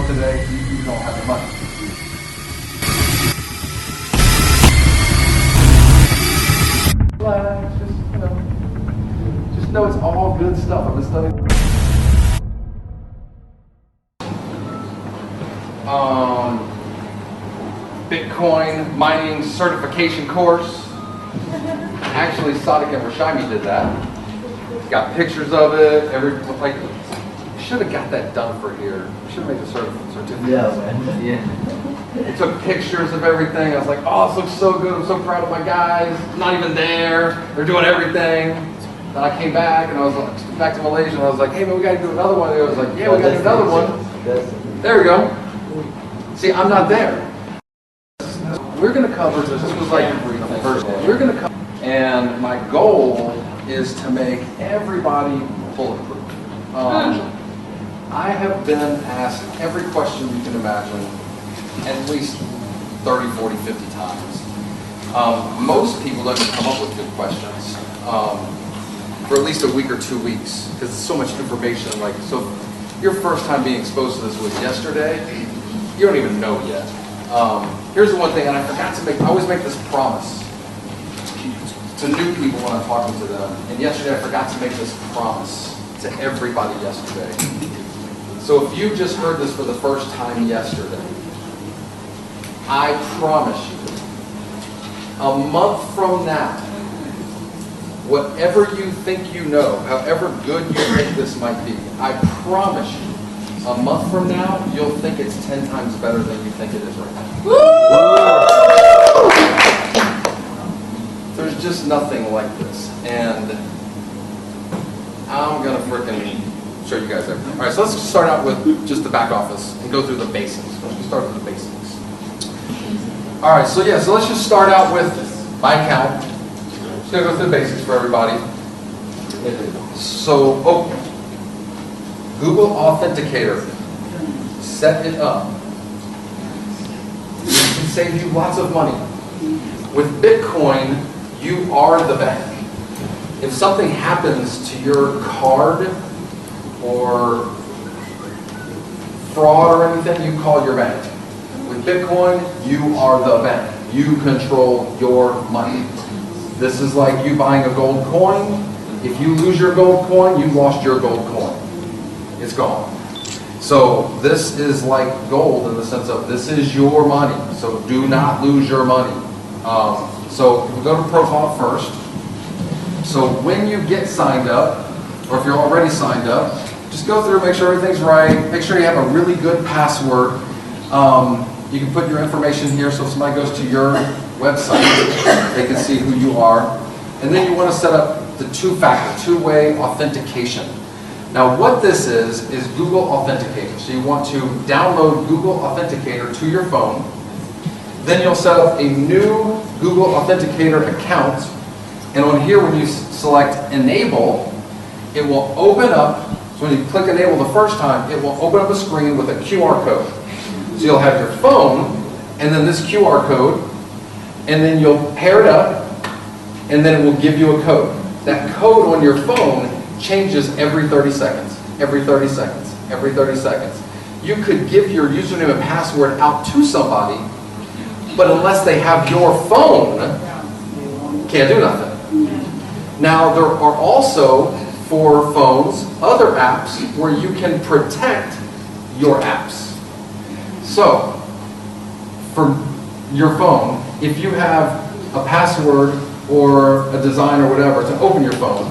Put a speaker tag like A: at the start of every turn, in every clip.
A: work today, you don't have the money. Relax, just know it's all good stuff. I've been studying. BitCoin mining certification course. Actually, Sadiq and Rashami did that. Got pictures of it. Should have got that done for here. Should have made the certificate.
B: Yeah, man. Yeah.
A: I took pictures of everything. I was like, oh, this looks so good. I'm so proud of my guys. Not even there. They're doing everything. Then I came back and I was like, back to Malaysia and I was like, hey man, we got to do another one. And I was like, yeah, we got to do another one. There we go. See, I'm not there. We're going to cover, this was like the first day. We're going to cover, and my goal is to make everybody bulletproof. I have been asked every question you can imagine at least 30, 40, 50 times. Most people don't even come up with good questions for at least a week or 2 weeks because it's so much information. So your first time being exposed to this was yesterday, you don't even know yet. Here's the one thing, and I forgot to I always make this promise to new people when I'm talking to them. And yesterday I forgot to make this promise to everybody yesterday. So if you just heard this for the first time yesterday, I promise you, a month from now, whatever you think you know, however good you think this might be, I promise you, a month from now, you'll think it's 10 times better than you think it is right now. Woo! There's just nothing like this. And I'm going to frickin' show you guys everything. All right, so let's start out with just the back office and go through the basics. Let's start with the basics. All right, so let's just start out with my account. Just going to go through the basics for everybody. So, Google Authenticator. Set it up. It can save you lots of money. With Bitcoin, you are the bank. If something happens to your card or fraud or anything, you call your bank. With Bitcoin, you are the bank. You control your money. This is like you buying a gold coin. If you lose your gold coin, you lost your gold coin. It's gone. So this is like gold in the sense of this is your money. So do not lose your money. So we go to profile first. So when you get signed up, or if you're already signed up, just go through, make sure everything's right. Make sure you have a really good password. You can put your information here so if somebody goes to your website, they can see who you are. And then you want to set up the two-factor, two-way authentication. Now what this is Google Authenticator. So you want to download Google Authenticator to your phone. Then you'll set up a new Google Authenticator account. And on here when you select Enable, it will open up, so when you click Enable the first time, it will open up a screen with a QR code. So you'll have your phone, and then this QR code, and then you'll pair it up, and then it will give you a code. That code on your phone changes every 30 seconds, every 30 seconds, every 30 seconds. You could give your username and password out to somebody, but unless they have your phone, can't do nothing. Now there are also, for phones, other apps where you can protect your apps. So, for your phone, if you have a password or a design or whatever to open your phone,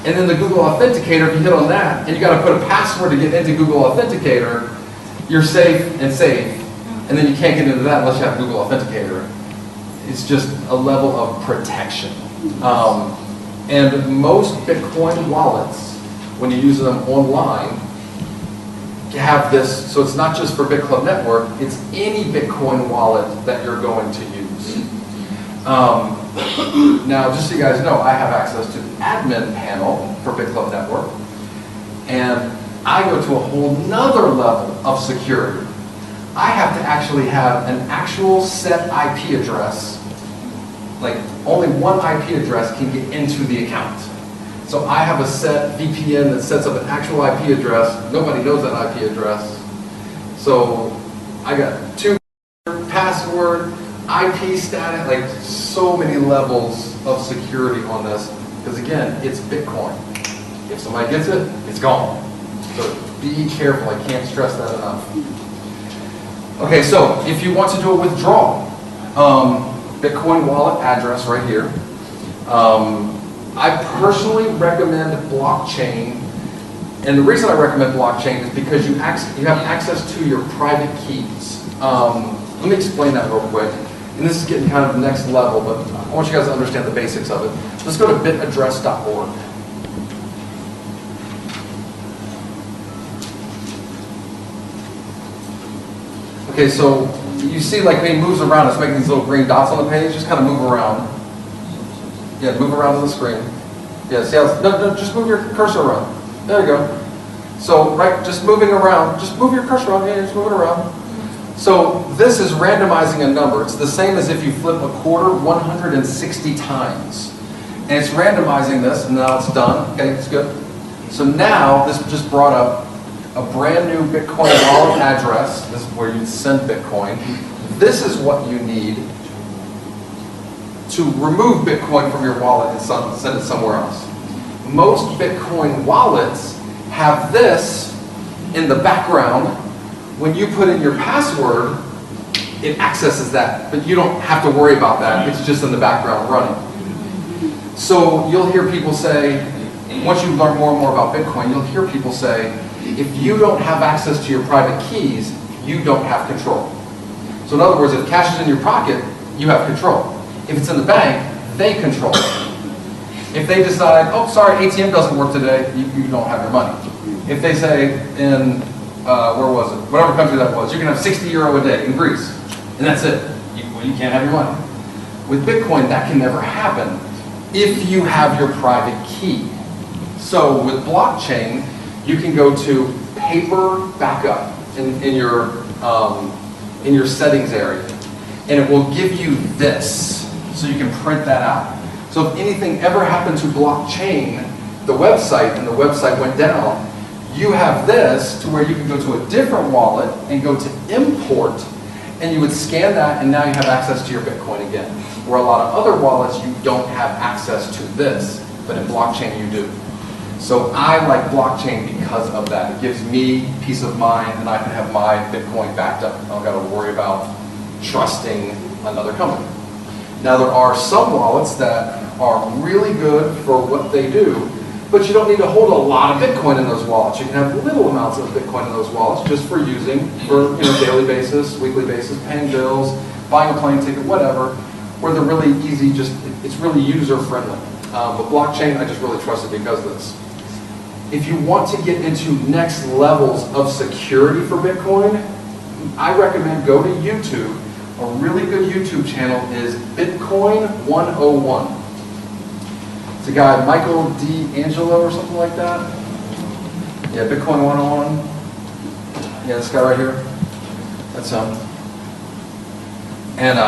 A: and then the Google Authenticator, if you hit on that, and you got to put a password to get into Google Authenticator, you're safe, and then you can't get into that unless you have Google Authenticator. It's just a level of protection. And most Bitcoin wallets, when you use them online, have this, so it's not just for BitClub Network, it's any Bitcoin wallet that you're going to use. Now, just so you guys know, I have access to the admin panel for BitClub Network, and I go to a whole nother level of security. I have to actually have an actual set IP address. Like, only one IP address can get into the account. So I have a set VPN that sets up an actual IP address. Nobody knows that IP address. So I got 2 password, IP status, like so many levels of security on this. Because again, it's Bitcoin. If somebody gets it, it's gone. So be careful, I can't stress that enough. Okay, so if you want to do a withdrawal, Bitcoin wallet address right here. I personally recommend blockchain, and the reason I recommend blockchain is because you have access to your private keys. Let me explain that real quick. And this is getting kind of next level, but I want you guys to understand the basics of it. Let's go to bitaddress.org. Okay, so you see like when he moves around, it's making these little green dots on the page. Just kind of move around. Yeah, move around to the screen. Yeah, see how, no, just move your cursor around. There you go. So, right, just moving around, just move your cursor around. Yeah, just move it around. So this is randomizing a number. It's the same as if you flip a quarter 160 times. And it's randomizing this, and now it's done. Okay, it's good. So now this just brought up a brand new Bitcoin wallet address. This is where you send Bitcoin. This is what you need to remove Bitcoin from your wallet and send it somewhere else. Most Bitcoin wallets have this in the background. When you put in your password, it accesses that, but you don't have to worry about that. It's just in the background running. So you'll hear people say, once you learn more and more about Bitcoin, you'll hear people say, if you don't have access to your private keys, you don't have control. So in other words, if cash is in your pocket, you have control. If it's in the bank, they control it. If they decide, oh, sorry, ATM doesn't work today, you don't have your money. If they say in, where was it? Whatever country that was, you can have 60 euro a day in Greece, and that's it. You can't have your money. With Bitcoin, that can never happen if you have your private key. So with blockchain, you can go to paper backup in your settings area, and it will give you this, so you can print that out. So if anything ever happened to blockchain, the website, and the website went down, you have this to where you can go to a different wallet and go to import, and you would scan that, and now you have access to your Bitcoin again. Where a lot of other wallets, you don't have access to this, but in blockchain you do. So I like blockchain because of that. It gives me peace of mind, and I can have my Bitcoin backed up. I don't got to worry about trusting another company. Now there are some wallets that are really good for what they do, but you don't need to hold a lot of Bitcoin in those wallets. You can have little amounts of Bitcoin in those wallets just for using for daily basis, weekly basis, paying bills, buying a plane ticket, whatever, where they're really easy, it's really user friendly. But blockchain, I just really trust it because of this. If you want to get into next levels of security for Bitcoin, I recommend go to YouTube. A really good YouTube channel is BitCoin 101. It's a guy, Michael D'Angelo or something like that. Yeah, Bitcoin 101. Yeah, this guy right here. That's him. And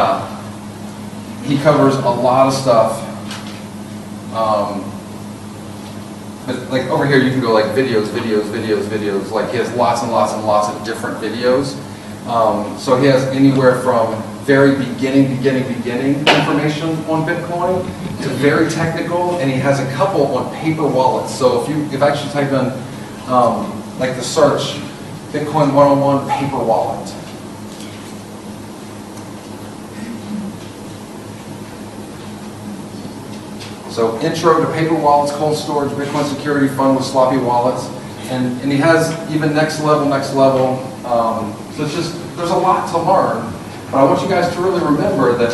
A: he covers a lot of stuff. But like over here, you can go like videos. Like he has lots and lots and lots of different videos. So he has anywhere from very beginning information on Bitcoin to very technical, and he has a couple on paper wallets. So if I actually type in like the search, Bitcoin 101 paper wallet. So intro to paper wallets, cold storage, Bitcoin security, fun with sloppy wallets. And he has even next level. So it's just, there's a lot to learn. But I want you guys to really remember that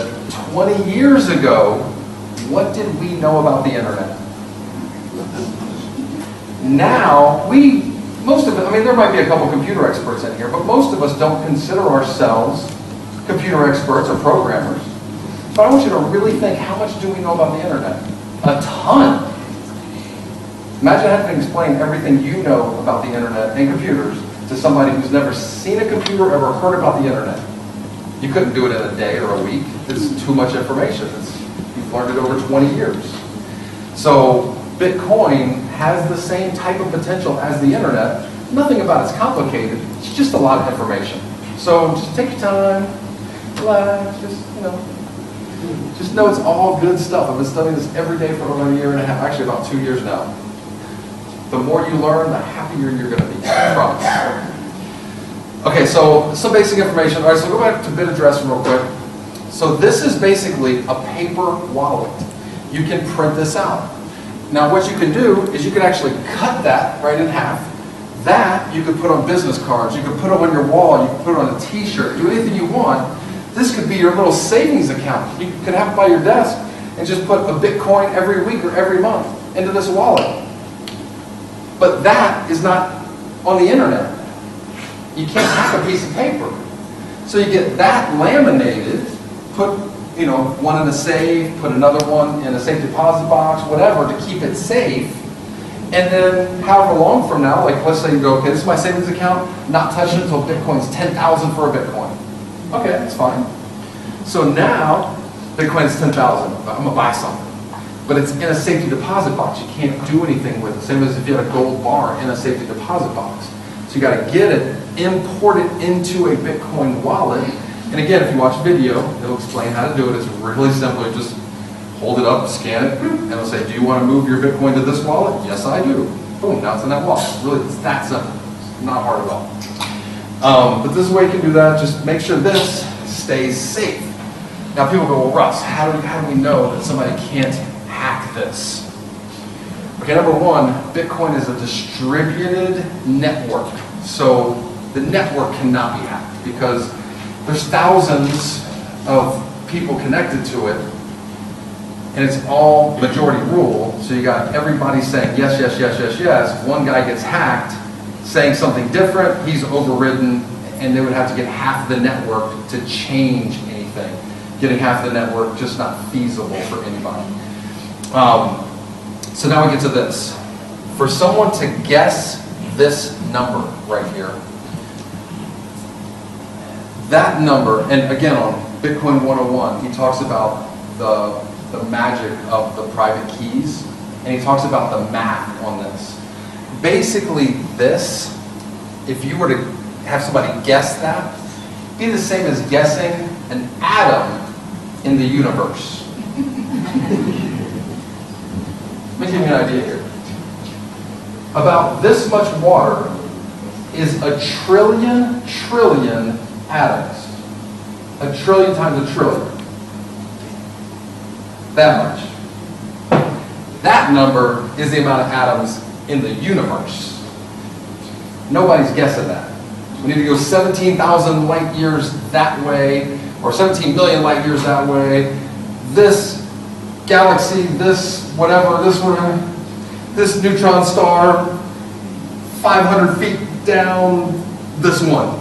A: 20 years ago, what did we know about the internet? Now, most of it, I mean, there might be a couple computer experts in here, but most of us don't consider ourselves computer experts or programmers. But I want you to really think, how much do we know about the internet? A ton. Imagine having to explain everything you know about the internet and computers to somebody who's never seen a computer or ever heard about the internet. You couldn't do it in a day or a week. It's too much information. You've learned it over 20 years. So Bitcoin has the same type of potential as the internet, Nothing about it's complicated. It's just a lot of information. So just take your time, relax, just know it's all good stuff. I've been studying this every day for over a year and a half, actually about 2 years now. The more you learn, the happier you're going to be, I promise. Okay, so some basic information. All right, so go back to bit address real quick. So this is basically a paper wallet. You can print this out. Now what you can do is you can actually cut that right in half. That you could put on business cards, you could put it on your wall, you could put it on a t-shirt, do anything you want. This could be your little savings account. You could have it by your desk and just put a BitCoin every week or every month into this wallet. But that is not on the internet. You can't hack a piece of paper. So you get that laminated, put one in a safe, put another one in a safe deposit box, whatever, to keep it safe. And then however long from now, like let's say you go, okay, this is my savings account, not touch it until Bitcoin's 10,000 for a Bitcoin. Okay, that's fine. So now, Bitcoin's 10,000, I'm gonna buy something. But it's in a safety deposit box. You can't do anything with it. Same as if you had a gold bar in a safety deposit box. So you gotta get it, import it into a Bitcoin wallet. And again, if you watch video, it'll explain how to do it. It's really simple. You just hold it up, scan it, and it'll say, do you want to move your Bitcoin to this wallet? Yes, I do. Boom, now it's in that wallet. Really, it's that simple. It's not hard at all. But this is a way you can do that. Just make sure this stays safe. Now people go, well, Russ, how do we know that somebody can't hack this? Okay, number one, Bitcoin is a distributed network. So the network cannot be hacked because there's thousands of people connected to it, and it's all majority rule. So you got everybody saying yes, yes, yes, yes, yes. One guy gets hacked, saying something different, he's overridden, and they would have to get half the network to change anything. Getting half the network just not feasible for anybody. So now we get to this. For someone to guess this number right here, that number, and again on Bitcoin 101, he talks about the magic of the private keys, and he talks about the math on this. Basically this, if you were to have somebody guess that, it'd be the same as guessing an atom in the universe. Let me give you an idea here. About this much water is a trillion atoms. A trillion times a trillion. That much. That number is the amount of atoms in the universe. Nobody's guessing that. We need to go 17,000 light years that way, or 17 million light years that way. This galaxy, this whatever, this neutron star, 500 feet down, this one.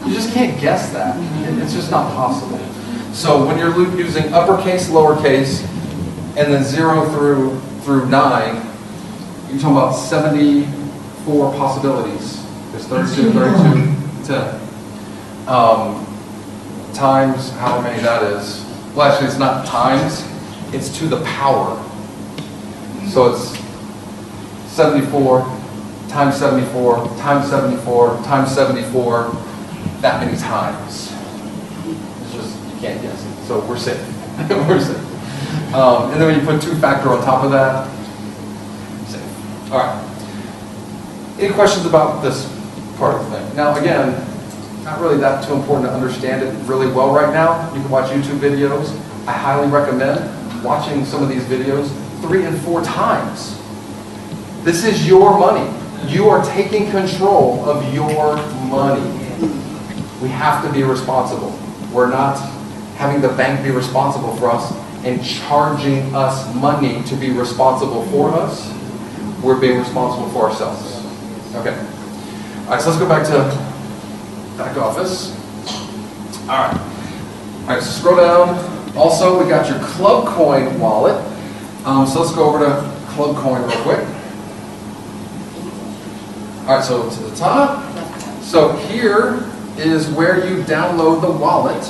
A: You just can't guess that. It's just not possible. So when you're using uppercase, lowercase, and then 0 through 9, you're talking about 74 possibilities. There's 32, 10. Times how many that is. Well, actually, it's not times. It's to the power. So it's 74 times 74 times 74 times 74. That many times. It's just, you can't guess it. So we're safe. We're safe. And then when you put 2-factor on top of that, safe. All right. Any questions about this part of the thing? Now, again, not really that too important to understand it really well right now. You can watch YouTube videos. I highly recommend watching some of these videos 3 and 4 times. This is your money. You are taking control of your money. We have to be responsible. We're not having the bank be responsible for us and charging us money to be responsible for us. We're being responsible for ourselves. Okay. All right, so let's go back to back office. All right. All right, so scroll down. Also, we got your Club Coin wallet. So let's go over to Club Coin real quick. All right, so to the top. So here is where you download the wallet.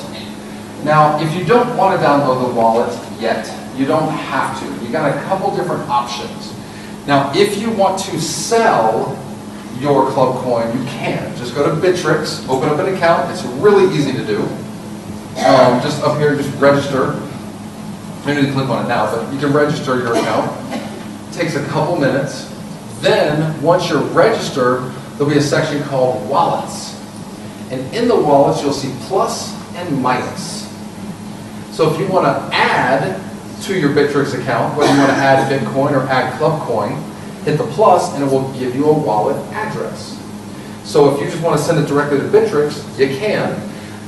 A: Now, if you don't want to download the wallet yet, you don't have to. You got a couple different options. Now, if you want to sell your Club Coin, you can. Just go to Bittrex, open up an account. It's really easy to do. Just up here, just register. You don't need to click on it now, but you can register your account. It takes a couple minutes. Then, once you're registered, there'll be a section called Wallets. And in the wallets, you'll see plus and minus. So if you want to add to your Bittrex account, whether you want to add Bitcoin or add Club Coin, hit the plus and it will give you a wallet address. So if you just want to send it directly to Bittrex, you can.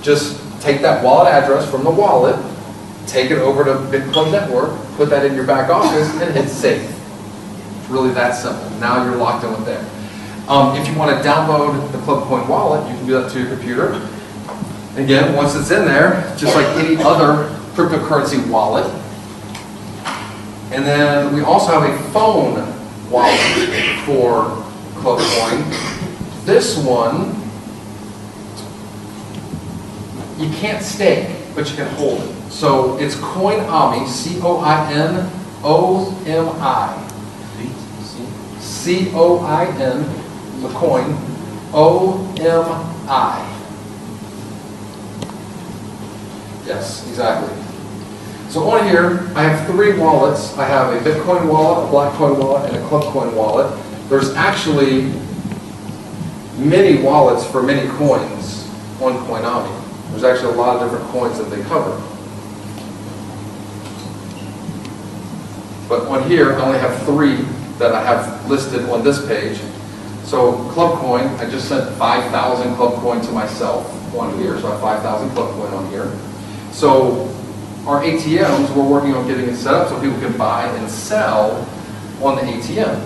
A: Just take that wallet address from the wallet, take it over to BitCoin Network, put that in your back office, and hit save. It's really that simple. Now you're locked in with there. If you want to download the Club Coin wallet, you can do that to your computer. Again, once it's in there, just like any other cryptocurrency wallet. And then we also have a phone wallet for Club Coin. This one, you can't stake, but you can hold it. So it's Coinomi, C-O-I-N-O-M-I. C-O-I-N, the coin, O-M-I. Yes, exactly. So on here, I have 3 wallets. I have a Bitcoin wallet, a Blackcoin wallet, and a Club Coin wallet. There's actually many wallets for many coins on Coinomi. There's actually a lot of different coins that they cover. But on here, I only have 3 that I have listed on this page. So Club Coin, I just sent 5,000 Club Coin to myself on here. So I have 5,000 Club Coin on here. So our ATMs, we're working on getting it set up so people can buy and sell on the ATM.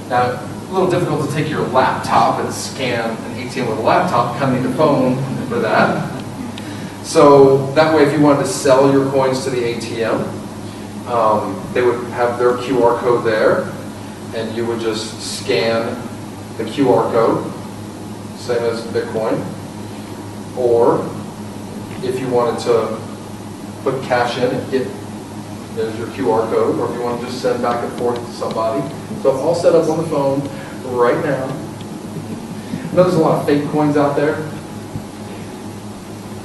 A: Now, a little difficult to take your laptop and scan an ATM with a laptop. You kind of need a phone for that. So that way, if you wanted to sell your coins to the ATM, they would have their QR code there, and you would just scan the QR code, same as Bitcoin. Or if you wanted to put cash in and get, there's your QR code, or if you want to just send back and forth to somebody. So it's all set up on the phone right now. I know there's a lot of fake coins out there.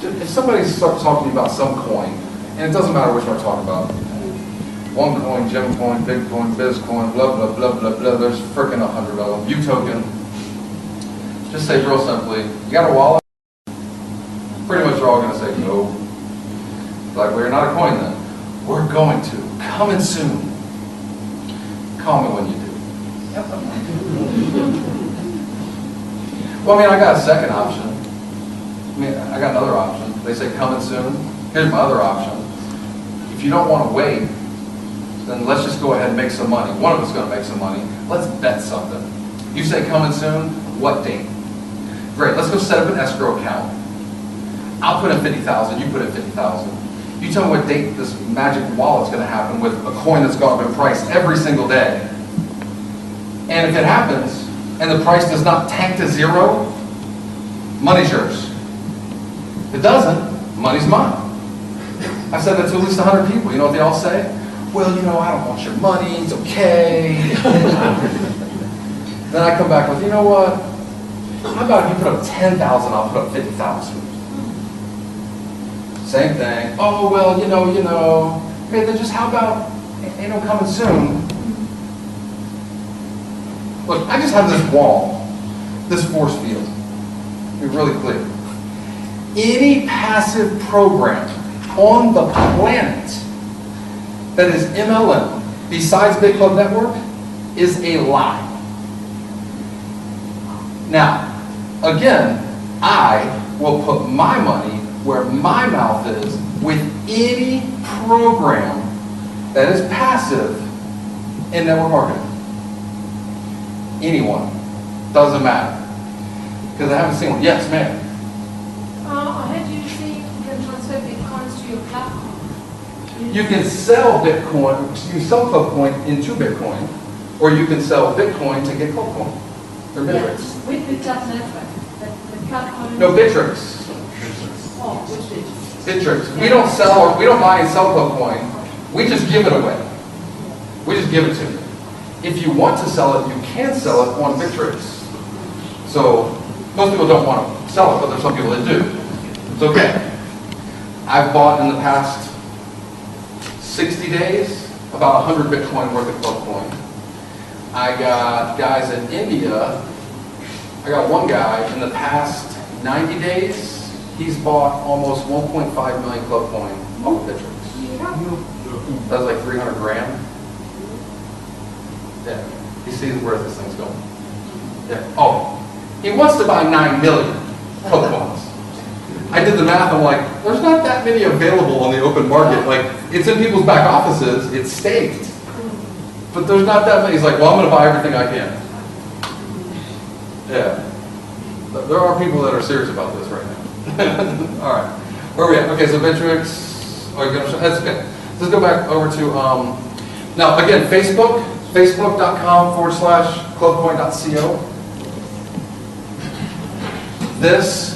A: If somebody starts talking to you about some coin, and it doesn't matter which one we're talking about, one coin, gem coin, Bitcoin, BizCoin, blah, blah, blah, blah, blah, there's freaking 100 of them. U-token. Just say real simply, you got a wallet? Pretty much they're all going to say no. Like, well, you're not a coin then. We're going to. Coming soon. Call me when you do. Well, I mean, I got a second option. I mean, I got another option. They say coming soon. Here's my other option. If you don't want to wait, then let's just go ahead and make some money. One of us is going to make some money. Let's bet something. You say coming soon, what date? Great, let's go set up an escrow account. I'll put in 50,000, you put in 50,000. You tell me what date this magic wallet's going to happen with a coin that's gone up in price every single day. And if it happens, and the price does not tank to 0, money's yours. If it doesn't, money's mine. I've said that to at least 100 people. You know what they all say? Well, you know, I don't want your money, it's okay. Then I come back with, you know what? How about if you put up 10,000, I'll put up 50,000. Same thing. Oh, well, you know. Okay, then just how about, ain't no coming soon. Look, I just have this wall, this force field. Be really clear. Any passive program on the planet that is MLM, besides BitCoin Network, is a lie. Now, again, I will put my money where my mouth is with any program that is passive in network marketing. Anyone. Doesn't matter. Because I haven't seen one. Yes, ma'am.
C: How do you see you can transfer Bitcoins to your platform?
A: You can sell Bitcoin, you can sell Clubcoin into Bitcoin, or you can sell Bitcoin to get Clubcoin. Or Bittrex.
C: Yes, with the Club Network. The Clubcoin.
A: No, Bittrex.
C: Oh, which
A: Bittrex. We don't sell or we don't buy and sell Clubcoin. We just give it away. We just give it to you. If you want to sell it, you can sell it on Bittrex. So most people don't want to sell it, but there's some people that do. It's okay. I've bought in the past 60 days about 100 Bitcoin worth of club coin. I got guys in India. I got one guy in the past 90 days. He's bought almost 1.5 million club coin off of Bitrix. That's like 300 grand. Yeah. He sees where this thing's going. Yeah. Oh, he wants to buy 9 million club coins. I did the math, I'm like, there's not that many available on the open market. Like, it's in people's back offices, it's staked. But there's not that many. He's like, well, I'm going to buy everything I can. Yeah. But there are people that are serious about this right now. All right. Where are we at? Okay, so Bitrix. Oh, you're going to show, that's okay. Let's go back over to, now again, Facebook, facebook.com/clubcoin.co. This,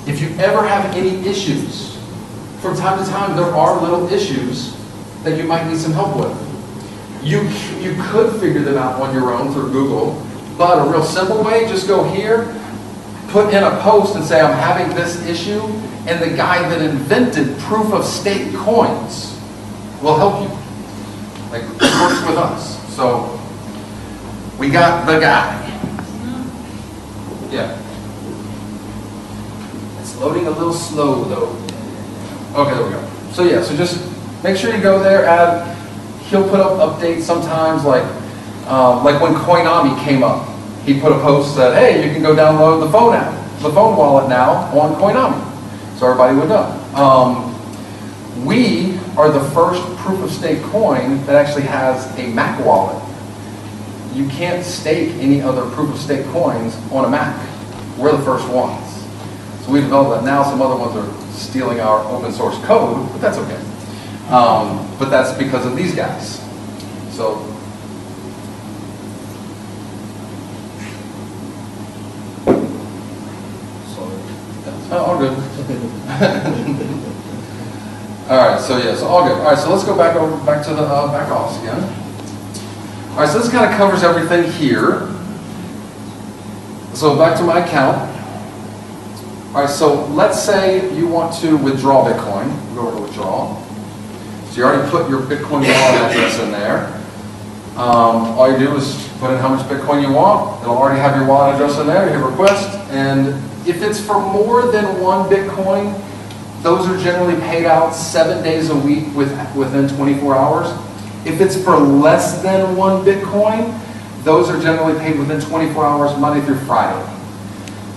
A: if you ever have any issues, from time to time there are little issues that you might need some help with. You could figure them out on your own through Google, but a real simple way, just go here, put in a post and say, I'm having this issue, and the guy that invented proof of stake coins will help you. Like, works with us. So, we got the guy. Yeah. It's loading a little slow though. Okay, there we go. So yeah, so just make sure you go there, he'll put up updates sometimes, like when Coinami came up, he put a post that, hey, you can go download the phone app, the phone wallet now on Coinami. So everybody would know. We are the first proof of stake coin that actually has a Mac wallet. You can't stake any other proof of stake coins on a Mac. We're the first ones. So we developed that. Now some other ones are stealing our open source code, but that's okay. But that's because of these guys. So, all good. All right, so yeah, so all good. All right, so let's go back to the back office again. All right, so this kind of covers everything here. So back to my account. All right, so let's say you want to withdraw Bitcoin. We'll go over to withdrawal. So you already put your Bitcoin wallet address in there. All you do is put in how much Bitcoin you want. It'll already have your wallet address in there. You hit request, and if it's for more than one Bitcoin, those are generally paid out 7 days a week within 24 hours. If it's for less than one Bitcoin, those are generally paid within 24 hours, Monday through Friday.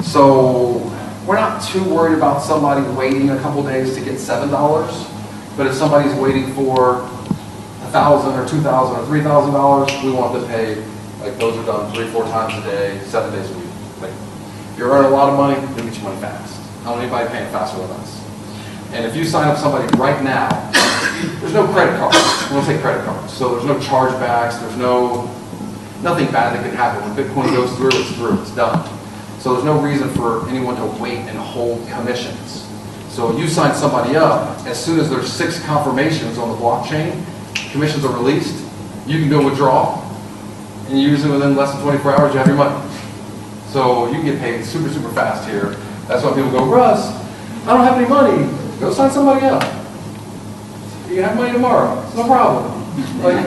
A: So we're not too worried about somebody waiting a couple days to get $7. But if somebody's waiting for $1,000 or $2,000 or $3,000, we want to pay, like those are done 3-4 times a day, 7 days a week. Like, if you're earning a lot of money, you'll get your money fast. I don't need anybody paying faster than us. And if you sign up somebody right now, there's no credit cards. We don't take credit cards. So there's no chargebacks, there's nothing bad that can happen. When Bitcoin goes through, it's done. So there's no reason for anyone to wait and hold commissions. So you sign somebody up, as soon as there's 6 confirmations on the blockchain, commissions are released, you can go withdraw, and usually within less than 24 hours you have your money. So you can get paid super, super fast here. That's why people go, Russ, I don't have any money. Go sign somebody up. You can have money tomorrow. It's no problem. Like,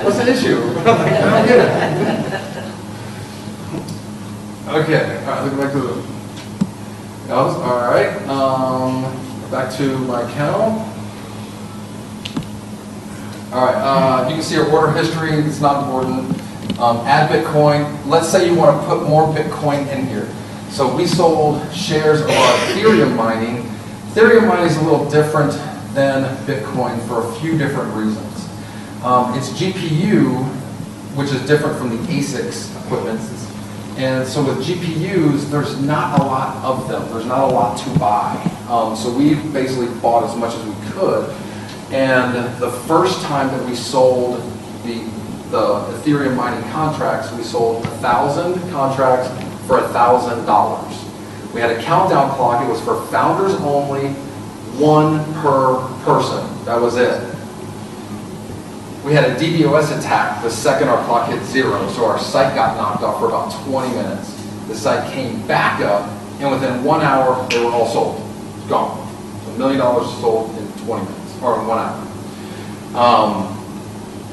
A: what's the issue? Like, I don't get it. Okay, all right, let's go back to the all right, back to my account. All right, you can see our order history. It's not important. Add Bitcoin. Let's say you want to put more Bitcoin in here. So we sold shares of our Ethereum mining. Ethereum mining is a little different than Bitcoin for a few different reasons. It's GPU, which is different from the ASICs equipment. And so with GPUs, there's not a lot of them. There's not a lot to buy. So we basically bought as much as we could. And the first time that we sold the Ethereum mining contracts, we sold 1,000 contracts for $1,000. We had a countdown clock. It was for founders only, 1 per person. That was it. We had a DDoS attack the second our clock hit 0, so our site got knocked off for about 20 minutes. The site came back up, and within 1 hour, they were all sold. Gone. So $1 million sold in 20 minutes, or in 1 hour.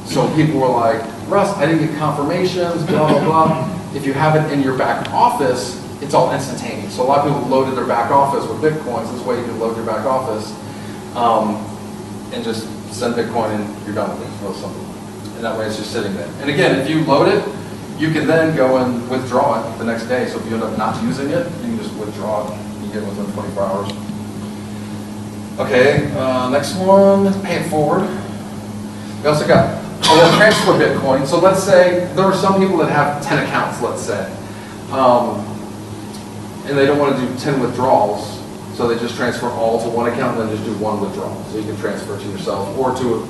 A: So people were like, Russ, I didn't get confirmations, blah, blah, blah. If you have it in your back office, it's all instantaneous. So a lot of people loaded their back office with Bitcoins. This way you can load your back office and just send Bitcoin and you're done with it. Real simple. And that way it's just sitting there. And again, if you load it, you can then go and withdraw it the next day. So if you end up not using it, you can just withdraw it. You get it within 24 hours. Okay, next one, pay it forward. We also got transfer Bitcoin. So let's say there are some people that have 10 accounts, let's say. And they don't want to do 10 withdrawals. So they just transfer all to one account and then just do one withdrawal. So you can transfer it to yourself or to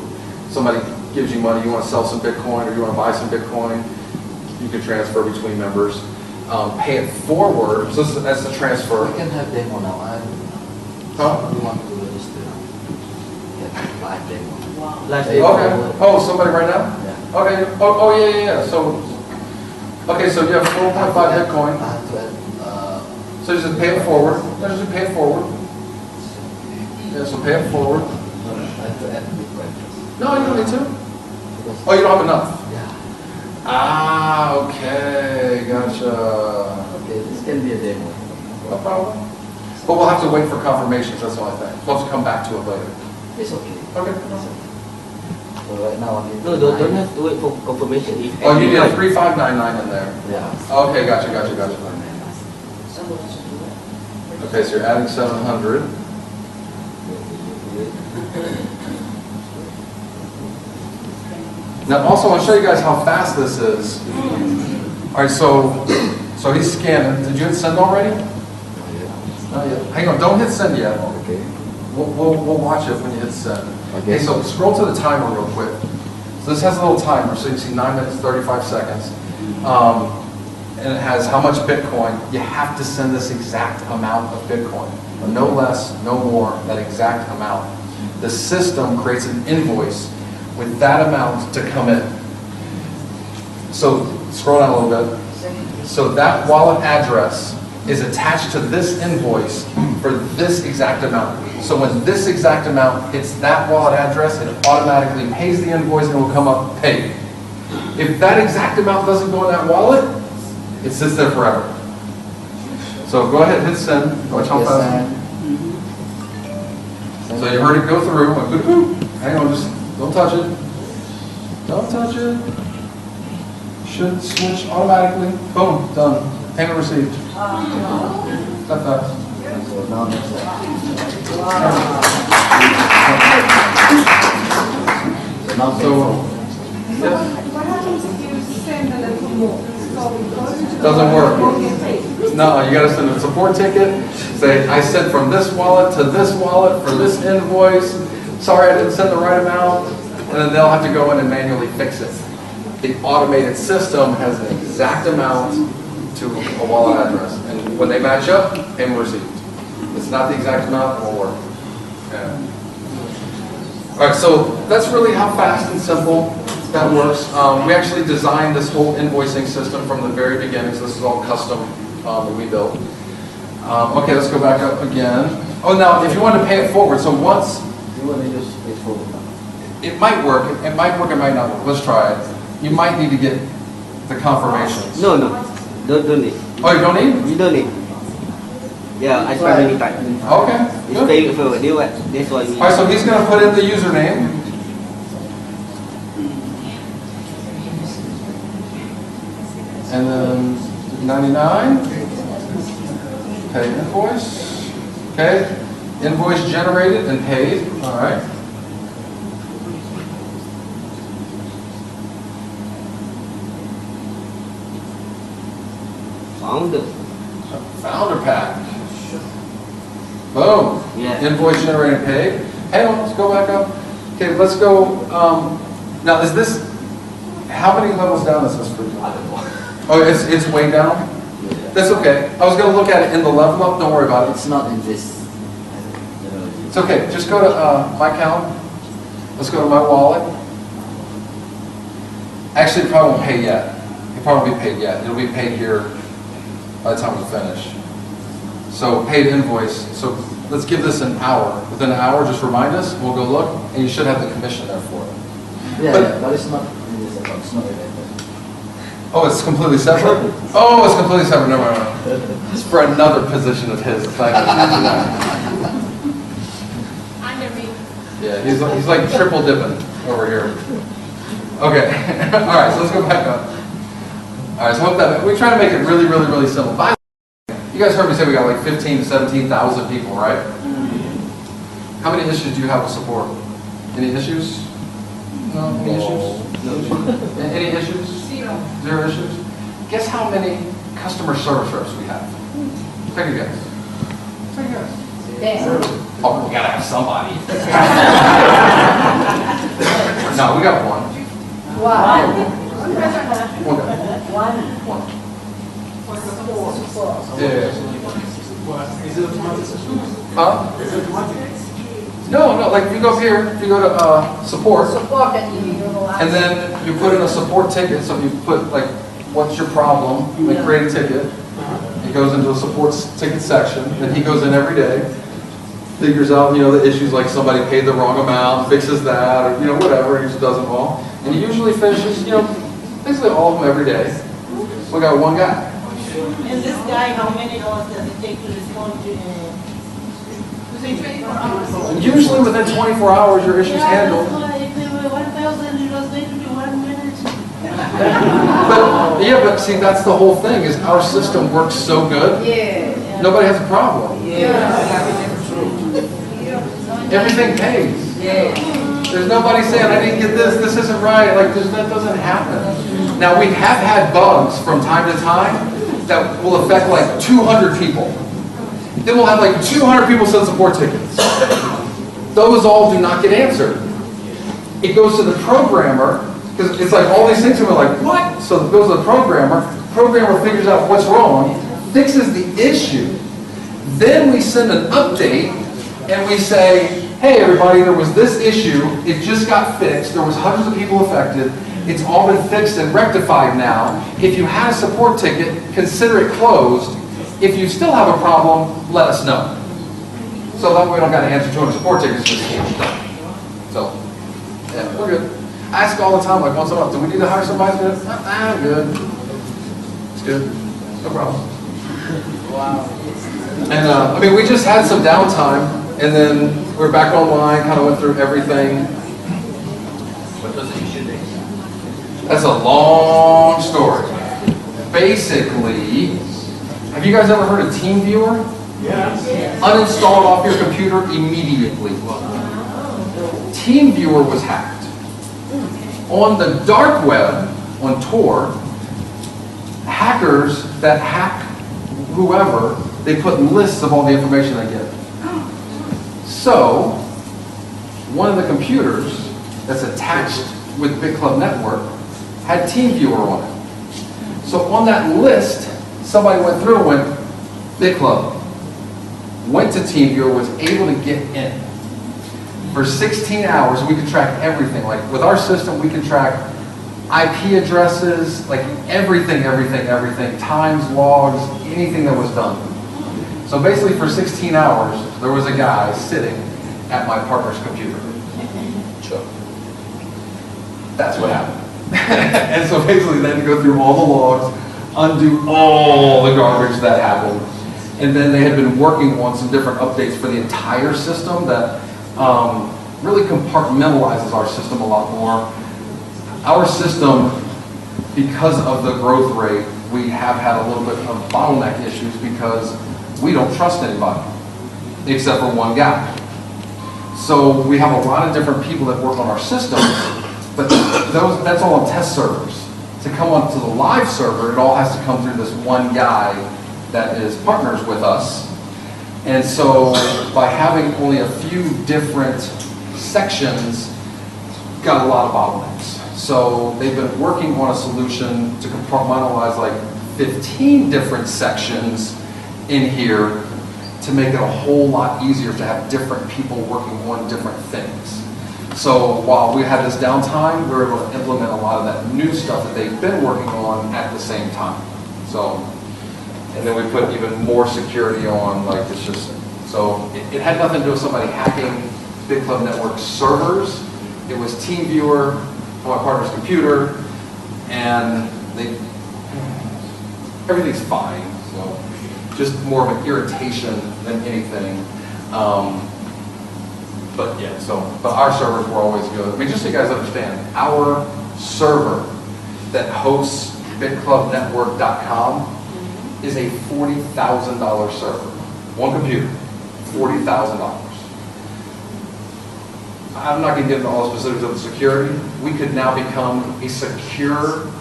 A: somebody gives you money, you want to sell some Bitcoin or you want to buy some Bitcoin, you can transfer between members. Pay it forward, so that's the transfer.
B: We can have demo now.
A: Huh?
B: We want to register. Yeah, live demo.
D: Live
A: Okay. Oh, somebody right now?
B: Yeah.
A: Okay. Oh, yeah. So, okay, so you have 4.5 Bitcoin.
B: I have to add,
A: So just pay it forward. Just pay it forward. Yeah, so pay it forward.
B: I have to add Bitcoin.
A: No, you don't need to.
B: Because,
A: Oh, you don't have enough.
B: yeah.
A: Ah, okay, gotcha.
B: Okay, this can be a demo.
A: No problem. But we'll have to wait for confirmations, that's the only thing. We'll have to come back to it later.
B: It's okay.
A: Okay.
B: So right now I need
D: No, don't have to wait for confirmation. If
A: Oh, you need a 3599 in there.
B: Yeah.
A: Okay, gotcha. Okay, so you're adding 700. Now, also, I want to show you guys how fast this is. All right, so he's scanning. Did you hit send already? Not yet. Hang on, don't hit send yet.
B: Okay.
A: We'll watch it when you hit send.
B: Okay.
A: Okay, so scroll to the timer real quick. So this has a little timer, so you can see 9 minutes, 35 seconds. And it has how much Bitcoin. You have to send this exact amount of Bitcoin. No less, no more, that exact amount. The system creates an invoice with that amount to come in. So scroll down a little bit. So that wallet address is attached to this invoice for this exact amount. So when this exact amount hits that wallet address, it automatically pays the invoice and it will come up paid. If that exact amount doesn't go in that wallet, it sits there forever. So go ahead, hit send. Watch how fast. So you heard it go through. Went boop, boop. Hang on, just don't touch it. Don't touch it. Should switch automatically. Boom, done. Payment received. That fast.
B: So now next step. So now
A: So, yes.
C: What happens if you send a little more?
A: Doesn't work. No, you gotta send a support ticket, say, I sent from this wallet to this wallet for this invoice, sorry I didn't send the right amount, and then they'll have to go in and manually fix it. The automated system has an exact amount to a wallet address, and when they match up, payment received. If it's not the exact amount, it won't work. Yeah. All right, so that's really how fast and simple that works. We actually designed this whole invoicing system from the very beginning, so this is all custom that we built. Okay, let's go back up again. Oh, now, if you want to pay it forward, so once,
B: you want to just pay forward now.
A: it might work, it might work, it might not work. Let's try it. You might need to get the confirmations.
D: No, don't need.
A: Oh, you don't need?
D: You don't need. Yeah, I try many times.
A: Okay,
D: It's
A: good.
D: paying forward. That's why.
A: All right, so he's going to put in the username. And then 99. Pay invoice. Okay. Invoice generated and paid. All right. Founder pack. Boom.
D: Yeah.
A: Invoice generated and paid. Hey, let's go back up. Okay, let's go. Now, is this, how many levels down is this for you? Oh, it's way down? That's okay. I was going to look at it in the level up. Don't worry about it.
B: It's not in this.
A: It's okay. Just go to my account. Let's go to my wallet. Actually, it probably won't pay yet. It probably won't be paid yet. It'll be paid here by the time we finish. So paid invoice, so let's give this an hour. Within an hour, just remind us, we'll go look, and you should have the commission there for it.
E: Yeah,
A: But-
E: but it's not in this account, it's not related.
A: Oh, it's completely separate? Oh, it's completely separate, never mind. It's for another position of his. It's not gonna do that.
C: Under me.
A: Yeah, he's like triple dipping over here. Okay, all right, so let's go back up. All right, so hope that, we try to make it really, really, really simple. By the way, you guys heard me say we got like 15 to 17,000 people, right? How many issues do you have with support? Any issues? No, any issues? No issues? Any issues?
C: Zero.
A: Zero issues? Guess how many customer service reps we have? Take a guess. Take a guess. Oh, we gotta have somebody. No, we got one.
F: Wow.
A: One guy.
F: One.
A: One. Yeah. Huh? No, like if you go up here, if you go to support,
F: Support and you know.
A: and then you put in a support ticket, so you put like, what's your problem? They create a ticket. It goes into a support ticket section, and he goes in every day, figures out, the issues like somebody paid the wrong amount, fixes that, or, whatever, he just does them all. And he usually finishes, basically all of them every day. We got one guy.
G: And this guy, how many hours does it take to respond to?
C: Within 24 hours.
A: Usually within 24 hours, your issue's handled.
G: If they were 1,000, it was going to be 1 minute.
A: But see, that's the whole thing, is our system works so good,
F: Yeah.
A: nobody has a problem. Everything pays. There's nobody saying, I didn't get this isn't right, like that doesn't happen. Now, we have had bugs from time to time that will affect like 200 people. Then we'll have like 200 people send support tickets. Those all do not get answered. It goes to the programmer, because it's like all these things are like, what? So it goes to the programmer figures out what's wrong, fixes the issue. Then we send an update and we say, hey everybody, there was this issue, it just got fixed, there was hundreds of people affected, it's all been fixed and rectified now. If you had a support ticket, consider it closed. If you still have a problem, let us know. So that way we don't got to answer 200 support tickets, just done. So, yeah, we're good. I ask all the time, like once a month, do we need to hire somebody? I'm good. It's good. No problem.
E: Wow.
A: And we just had some downtime, and then we're back online, kind of went through everything.
B: What was the issue there?
A: That's a long story. Basically, have you guys ever heard of TeamViewer?
E: Yes.
A: Uninstall it off your computer immediately. TeamViewer was hacked. On the dark web, on Tor, hackers that hack whoever, they put lists of all the information they get. So, one of the computers that's attached with BitClub Network had TeamViewer on it. So on that list, somebody went through and went, BitClub, went to TeamViewer, was able to get in. For 16 hours, we could track everything. Like with our system, we can track IP addresses, like everything, times, logs, anything that was done. So basically for 16 hours, there was a guy sitting at my partner's computer.
B: Sure.
A: That's what happened. And so basically then go through all the logs, undo all the garbage that happened. And then they had been working on some different updates for the entire system that really compartmentalizes our system a lot more. Our system, because of the growth rate, we have had a little bit of bottleneck issues because we don't trust anybody except for one guy. So we have a lot of different people that work on our system, but that's all on test servers. To come onto the live server, it all has to come through this one guy that is partners with us. And so by having only a few different sections, got a lot of bottlenecks. So they've been working on a solution to compartmentalize like 15 different sections in here to make it a whole lot easier to have different people working on different things. So while we had this downtime, we were able to implement a lot of that new stuff that they've been working on at the same time. So And then we put even more security on, like it's just, so it had nothing to do with somebody hacking Big Club Network servers. It was TeamViewer on my partner's computer, and everything's fine. So just more of an irritation than anything. But yeah, but our servers were always good. I mean, just so you guys understand, our server that hosts bitclubnetwork.com is a $40,000 server. One computer, $40,000. I'm not going to get into all the specifics of the security. We could now become a security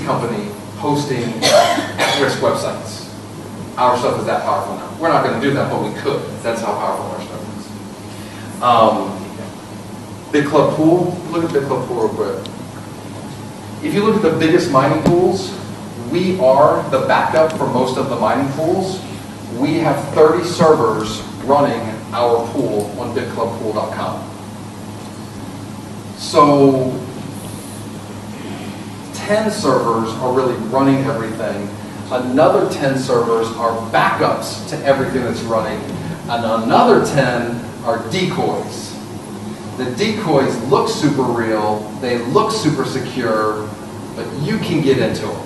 A: company hosting at-risk websites. Our stuff is that powerful now. We're not going to do that, but we could. That's how powerful our stuff is. Big Club Pool. Look at Big Club Pool real quick. If you look at the biggest mining pools, we are the backup for most of the mining pools. We have 30 servers running our pool on bitclubpool.com. So 10 servers are really running everything. Another 10 servers are backups to everything that's running. And another 10 are decoys. The decoys look super real, they look super secure, but you can get into them.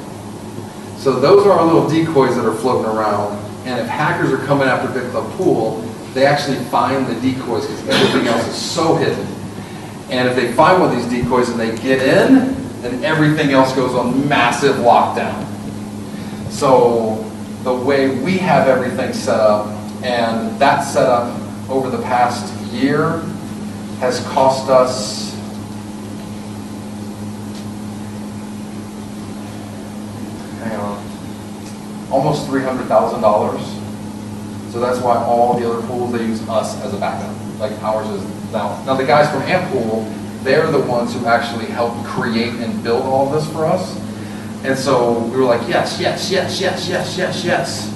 A: So those are our little decoys that are floating around. And if hackers are coming after Big Club Pool, they actually find the decoys because everything else is so hidden. And if they find one of these decoys and they get in, then everything else goes on massive lockdown. So the way we have everything set up, and that setup over the past year has cost us almost $300,000. So that's why all the other pools, they use us as a backup. Like ours is now the guys from AmpPool, they're the ones who actually helped create and build all of this for us. And so we were like, yes, yes, yes, yes, yes, yes, yes.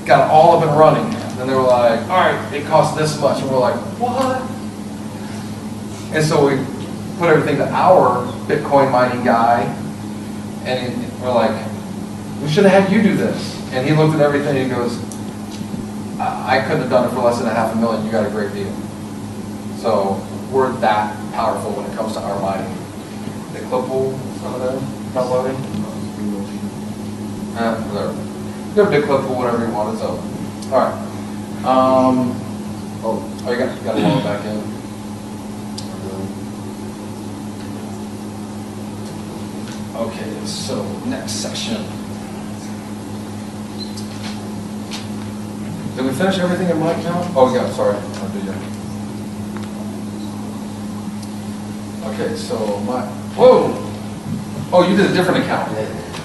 A: Got it all up and running. And then they were like, all right, it costs this much. And we're like, what? And so we put everything to our Bitcoin mining guy. And we're like, we should have had you do this. And he looked at everything and he goes, I couldn't have done it for less than $500,000. You got a great deal. So we're that powerful when it comes to our mining. The clip pool, some of them, not loading. Whatever. You have a big clip pool, whatever you want. It's open. All right. You got to log back in. Okay. So next section. Did we finish everything in my account? Oh, yeah, sorry. I'll do that. Okay, so whoa! Oh, you did a different account.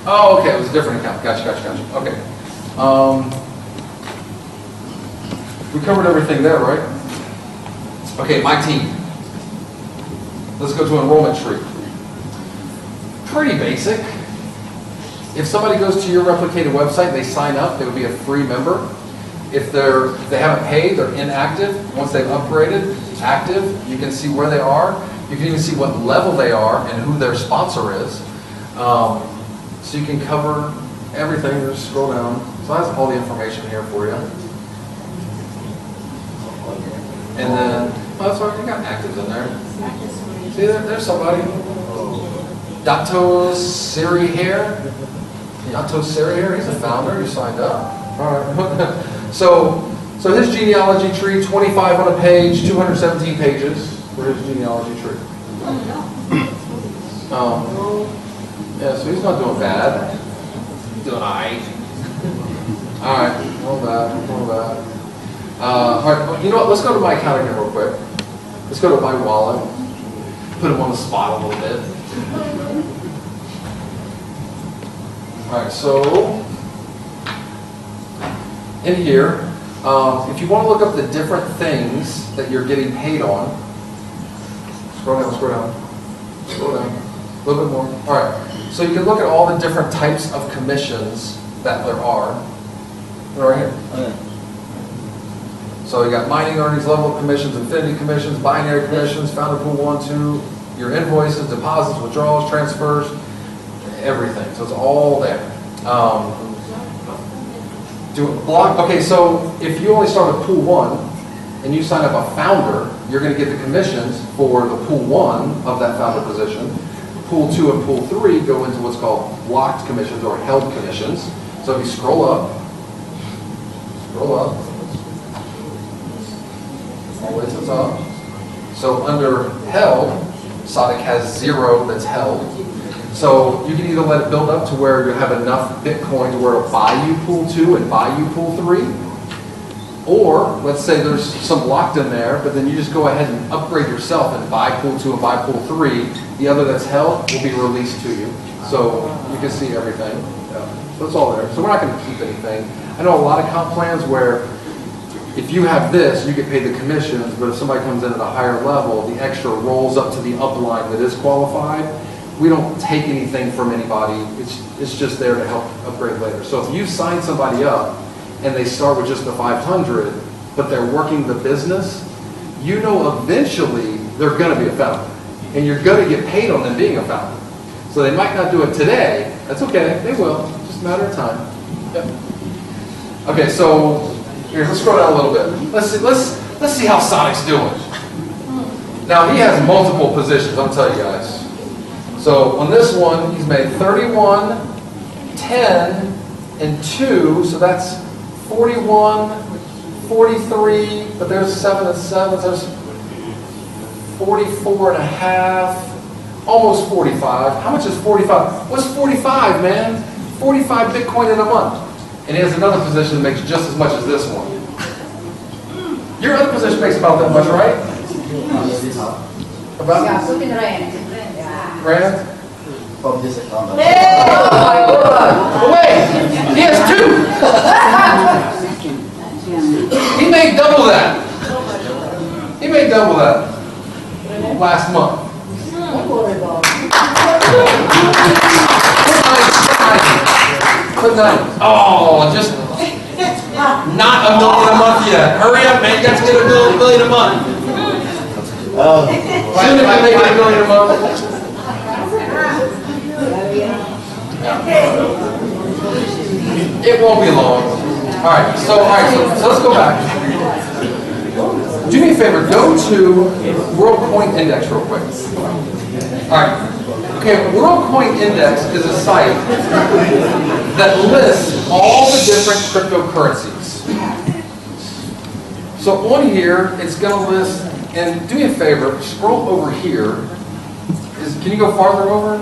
A: Oh, okay, it was a different account. Gotcha. Okay. We covered everything there, right? Okay, my team. Let's go to enrollment tree. Pretty basic. If somebody goes to your replicated website, they sign up, they would be a free member. If they haven't paid, they're inactive. Once they've upgraded, active. You can see where they are. You can even see what level they are and who their sponsor is. So you can cover everything. Just scroll down. So that's all the information here for you. And then, oh, that's right, you got actives in there. See, there's somebody. Dato Siri here. Dato Siri here, he's a founder. He signed up. All right. So his genealogy tree, 25 on a page, 217 pages for his genealogy tree. Yeah, so he's not doing bad. He's doing all right. All right, not bad. All right, you know what? Let's go to my account again real quick. Let's go to my wallet. Put him on the spot a little bit. All right, so in here, if you want to look up the different things that you're getting paid on, scroll down, a little bit more. All right, so you can look at all the different types of commissions that there are. They're right here.
D: Okay.
A: So you got mining earnings, level commissions, infinity commissions, binary commissions, founder pool 1, 2, your invoices, deposits, withdrawals, transfers, everything. So it's all there. Do it block. Okay, so if you only start with pool 1 and you sign up a founder, you're going to get the commissions for the pool 1 of that founder position. Pool 2 and pool 3 go into what's called blocked commissions or held commissions. So if you scroll up, all the way to the top. So under held, Sonic has 0 that's held. So you can either let it build up to where you have enough Bitcoin to where it'll buy you pool 2 and buy you pool 3. Or let's say there's some locked in there, but then you just go ahead and upgrade yourself and buy pool 2 and buy pool 3. The other that's held will be released to you. So you can see everything. So it's all there. So we're not going to keep anything. I know a lot of comp plans where if you have this, you get paid the commissions, but if somebody comes in at a higher level, the extra rolls up to the upline that is qualified. We don't take anything from anybody. It's just there to help upgrade later. So if you sign somebody up and they start with just the 500, but they're working the business, you know eventually they're going to be a founder. And you're going to get paid on them being a founder. So they might not do it today. That's okay. They will. It's just a matter of time. Yep. Okay, so here, let's scroll down a little bit. Let's see how Sonic's doing. Now he has multiple positions. I'll tell you guys. So on this one, he's made 31, 10, and 2. So that's 41, 43. But there's 7 and 7. There's 44 and a half. Almost 45. How much is 45? What's 45, man? 45 Bitcoin in a month. And he has another position that makes just as much as this one. Your other position makes about that much, right? About
F: Yeah, put in rent.
A: grand?
E: From this account.
F: Oh my God.
A: Wait, he has 2. He made double that. He made double that last month. Put 9. Oh, just not $1 million a month yet. Hurry up, man. You got to get $1 million a month. Soon as I make $1 million a month. It won't be long. All right, so let's go back. Do me a favor, go to World Coin Index real quick. All right. Okay, World Coin Index is a site that lists all the different cryptocurrencies. So on here, it's going to list, and do me a favor, scroll over here. Can you go farther over?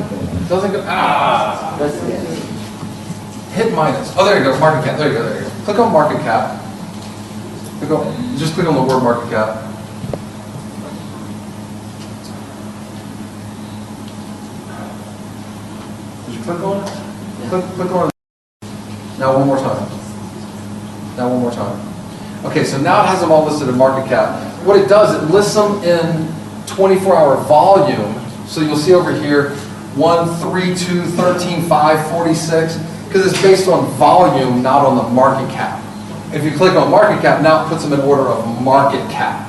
A: Doesn't go, hit minus. Oh, there you go, market cap. There you go. Click on market cap. Just click on the word market cap. Did you click on it? Click on it. Now one more time. Okay, so now it has them all listed in market cap. What it does, it lists them in 24-hour volume. So you'll see over here, 1, 3, 2, 13, 5, 46, because it's based on volume, not on the market cap. If you click on market cap, now it puts them in order of market cap.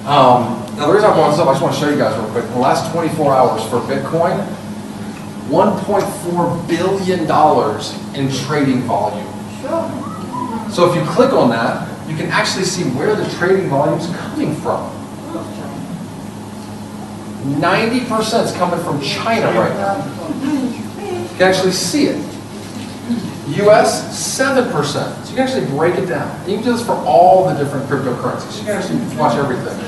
A: Now the reason I brought this up, I just want to show you guys real quick. In the last 24 hours for Bitcoin, $1.4 billion in trading volume. So if you click on that, you can actually see where the trading volume is coming from. 90% is coming from China right now. You can actually see it. US, 7%. So you can actually break it down. You can do this for all the different cryptocurrencies. You can actually watch everything.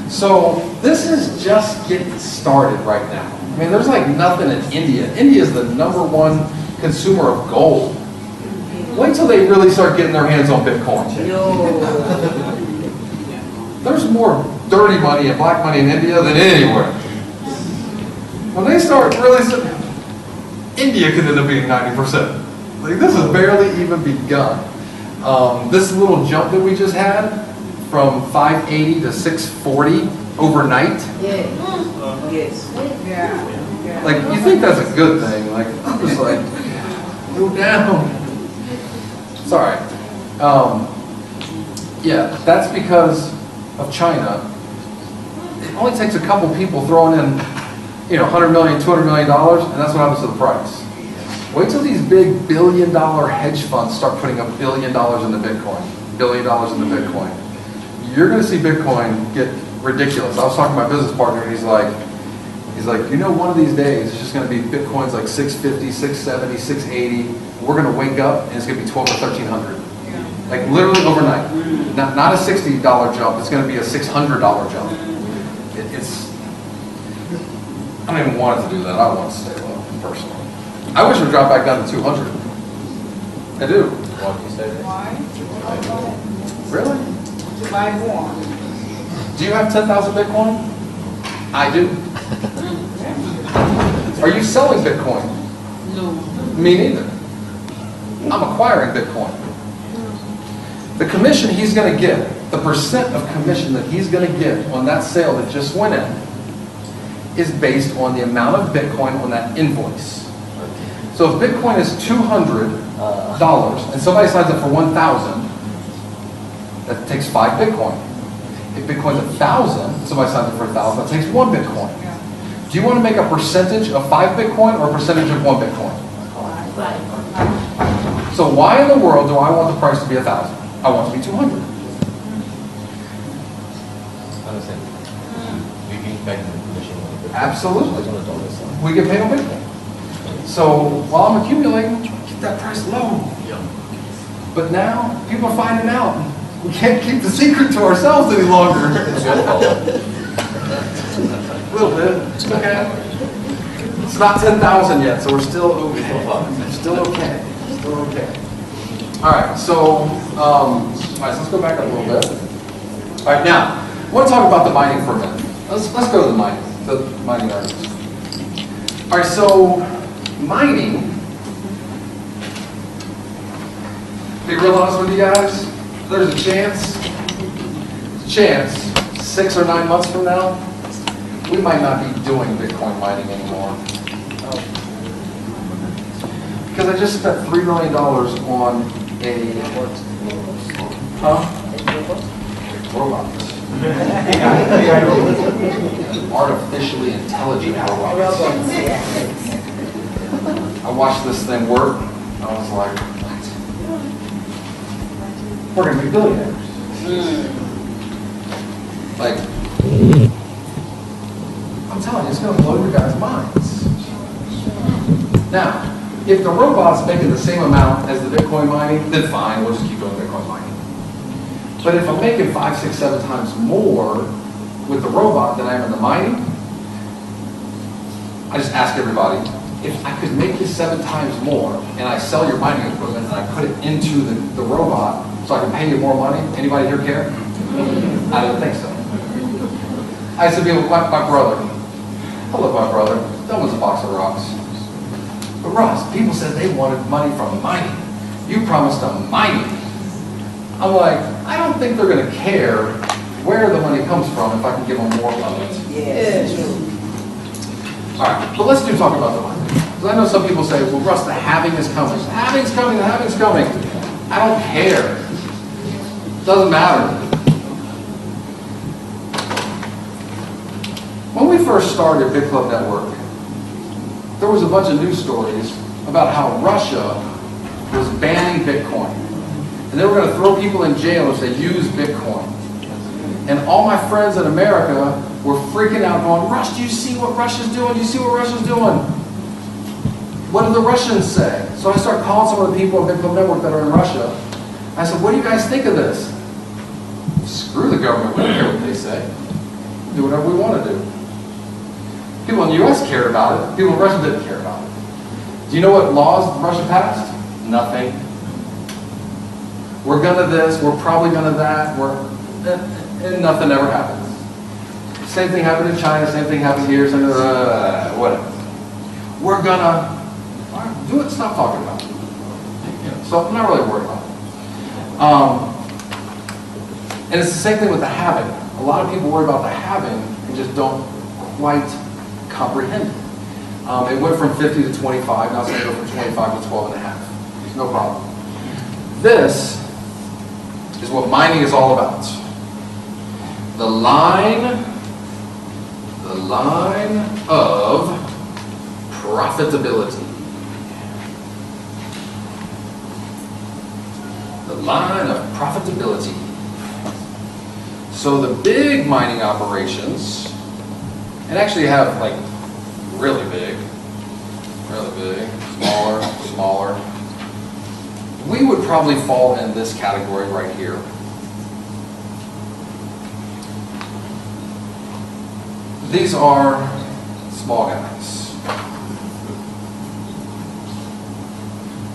A: So this is just getting started right now. I mean, there's like nothing in India. India is the #1 consumer of gold. Wait till they really start getting their hands on Bitcoin. There's more dirty money and black money in India than anywhere. When they start really, India could end up being 90%. Like, this has barely even begun. This little jump that we just had from 580 to 640 overnight.
F: Yes.
A: Like, you think that's a good thing? Like, I'm just like, go down. Sorry. Yeah, that's because of China. It only takes a couple people throwing in, $100 million, $200 million, and that's what happens to the price. Wait till these big billion-dollar hedge funds start putting $1 billion into Bitcoin. $1 billion into Bitcoin. You're going to see Bitcoin get ridiculous. I was talking to my business partner, and he's like, you know, one of these days it's just going to be Bitcoin's like 650, 670, 680. We're going to wake up and it's going to be 12 or 1300. Like literally overnight. Not a $60 jump. It's going to be a $600 jump. It's. I don't even want it to do that. I want it to stay low, personally. I wish it would drop back down to 200. I do.
E: Why do you say that?
F: Why?
A: Really?
F: To buy more.
A: Do you have 10,000 Bitcoin? I do. Are you selling Bitcoin?
F: No.
A: Me neither. I'm acquiring Bitcoin. The commission he's going to get, the percent of commission that he's going to get on that sale that just went in, is based on the amount of Bitcoin on that invoice. So if Bitcoin is $200 and somebody signs up for 1,000, that takes 5 Bitcoin. If Bitcoin's 1,000, somebody signs up for 1,000, that takes 1 Bitcoin. Do you want to make a percentage of 5 Bitcoin or a percentage of 1 Bitcoin? So why in the world do I want the price to be 1,000? I want it to be 200.
E: Understand. We get back in the commission.
A: Absolutely.
E: On the dollar side.
A: We get paid on Bitcoin. So while I'm accumulating, keep that price low. But now people are finding out. We can't keep the secret to ourselves any longer.
E: It's your fault.
A: A little bit. It's okay. It's not 10,000 yet, so we're still okay. Still okay. Still okay. All right, so all right, so let's go back up a little bit. All right, now I want to talk about the mining for a minute. Let's go to the mining earnings. All right, so mining. To be real honest with you guys, there's a chance 6 or 9 months from now, we might not be doing Bitcoin mining anymore. Because I just spent $3 million on a robots. Artificially intelligent robots. I watched this thing work. I was like, what? We're going to be billionaires. Like, I'm telling you, it's going to blow your guys' minds. Now, if the robot's making the same amount as the Bitcoin mining, then fine, we'll just keep doing Bitcoin mining. But if I'm making 5, 6, 7 times more with the robot than I am in the mining, I just ask everybody, if I could make this 7 times more and I sell your mining equipment and I put it into the robot so I can pay you more money, anybody here care? I don't think so. I used to be with my brother. I love my brother. That was a box of rocks. But Ross, people said they wanted money from mining. You promised them mining. I'm like, I don't think they're going to care where the money comes from if I can give them more of it.
F: Yes.
A: All right, but let's talk about the mining. Because I know some people say, well, Russ, the halving is coming. The halving's coming, the halving's coming. I don't care. Doesn't matter. When we first started Big Club Network, there was a bunch of news stories about how Russia was banning Bitcoin. And they were going to throw people in jail if they used Bitcoin. And all my friends in America were freaking out going, Russ, do you see what Russia's doing? Do you see what Russia's doing? What did the Russians say? So I started calling some of the people at Big Club Network that are in Russia. I said, what do you guys think of this? Screw the government, we don't care what they say. Do whatever we want to do. People in the US cared about it. People in Russia didn't care about it. Do you know what laws Russia passed? Nothing. We're gonna this, we're probably gonna that, and nothing ever happens. Same thing happened in China, same thing happened here, whatever. We're gonna do it, stop talking about it. So I'm not really worried about it. And it's the same thing with the halving. A lot of people worry about the halving and just don't quite comprehend it. It went from 50 to 25, now it's going to go from 25 to 12 and a half. No problem. This is what mining is all about. The line of profitability. The line of profitability. So the big mining operations, and actually have like really big, smaller, smaller. We would probably fall in this category right here. These are small guys.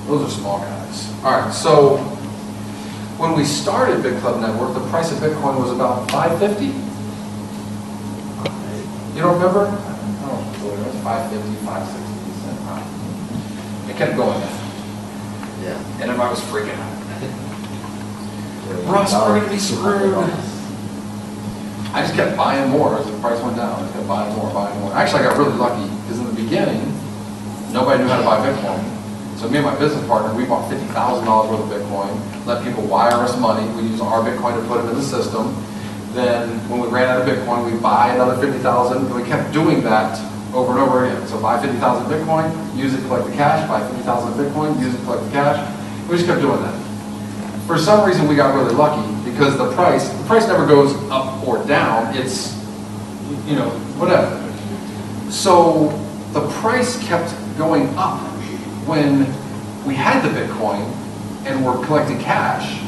A: Those are small guys. All right, so when we started Bit Club Network, the price of Bitcoin was about $550. You don't remember? Oh, it was $550, $560. It kept going.
B: Yeah.
A: And everybody was freaking out. Russ, we're going to be screwed. I just kept buying more as the price went down. I just kept buying more, buying more. Actually, I got really lucky because in the beginning, nobody knew how to buy Bitcoin. So me and my business partner, we bought $50,000 worth of Bitcoin, let people wire us money. We used our Bitcoin to put it in the system. Then when we ran out of Bitcoin, we buy another 50,000, and we kept doing that over and over again. So buy 50,000 Bitcoin, use it, collect the cash, buy 50,000 Bitcoin, use it, collect the cash. We just kept doing that. For some reason, we got really lucky because the price never goes up or down. It's, you know, whatever. So the price kept going up when we had the Bitcoin and we're collecting cash.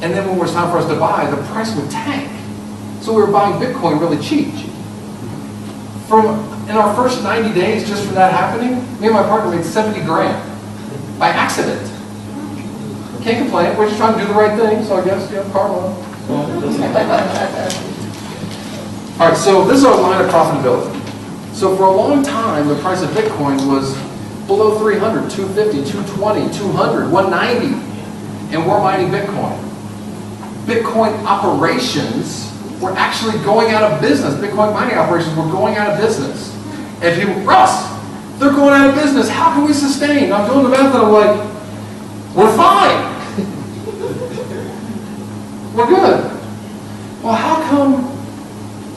A: And then when it was time for us to buy, the price would tank. So we were buying Bitcoin really cheap. In our first 90 days, just from that happening, me and my partner made 70 grand by accident. Can't complain. We're just trying to do the right thing, so I guess, karma. All right, so this is our line of profitability. So for a long time, the price of Bitcoin was below 300, 250, 220, 200, 190, and we're mining Bitcoin. Bitcoin operations were actually going out of business. Bitcoin mining operations were going out of business. And people, Russ, they're going out of business. How can we sustain? I'm doing the math and I'm like, we're fine. We're good. Well, how come?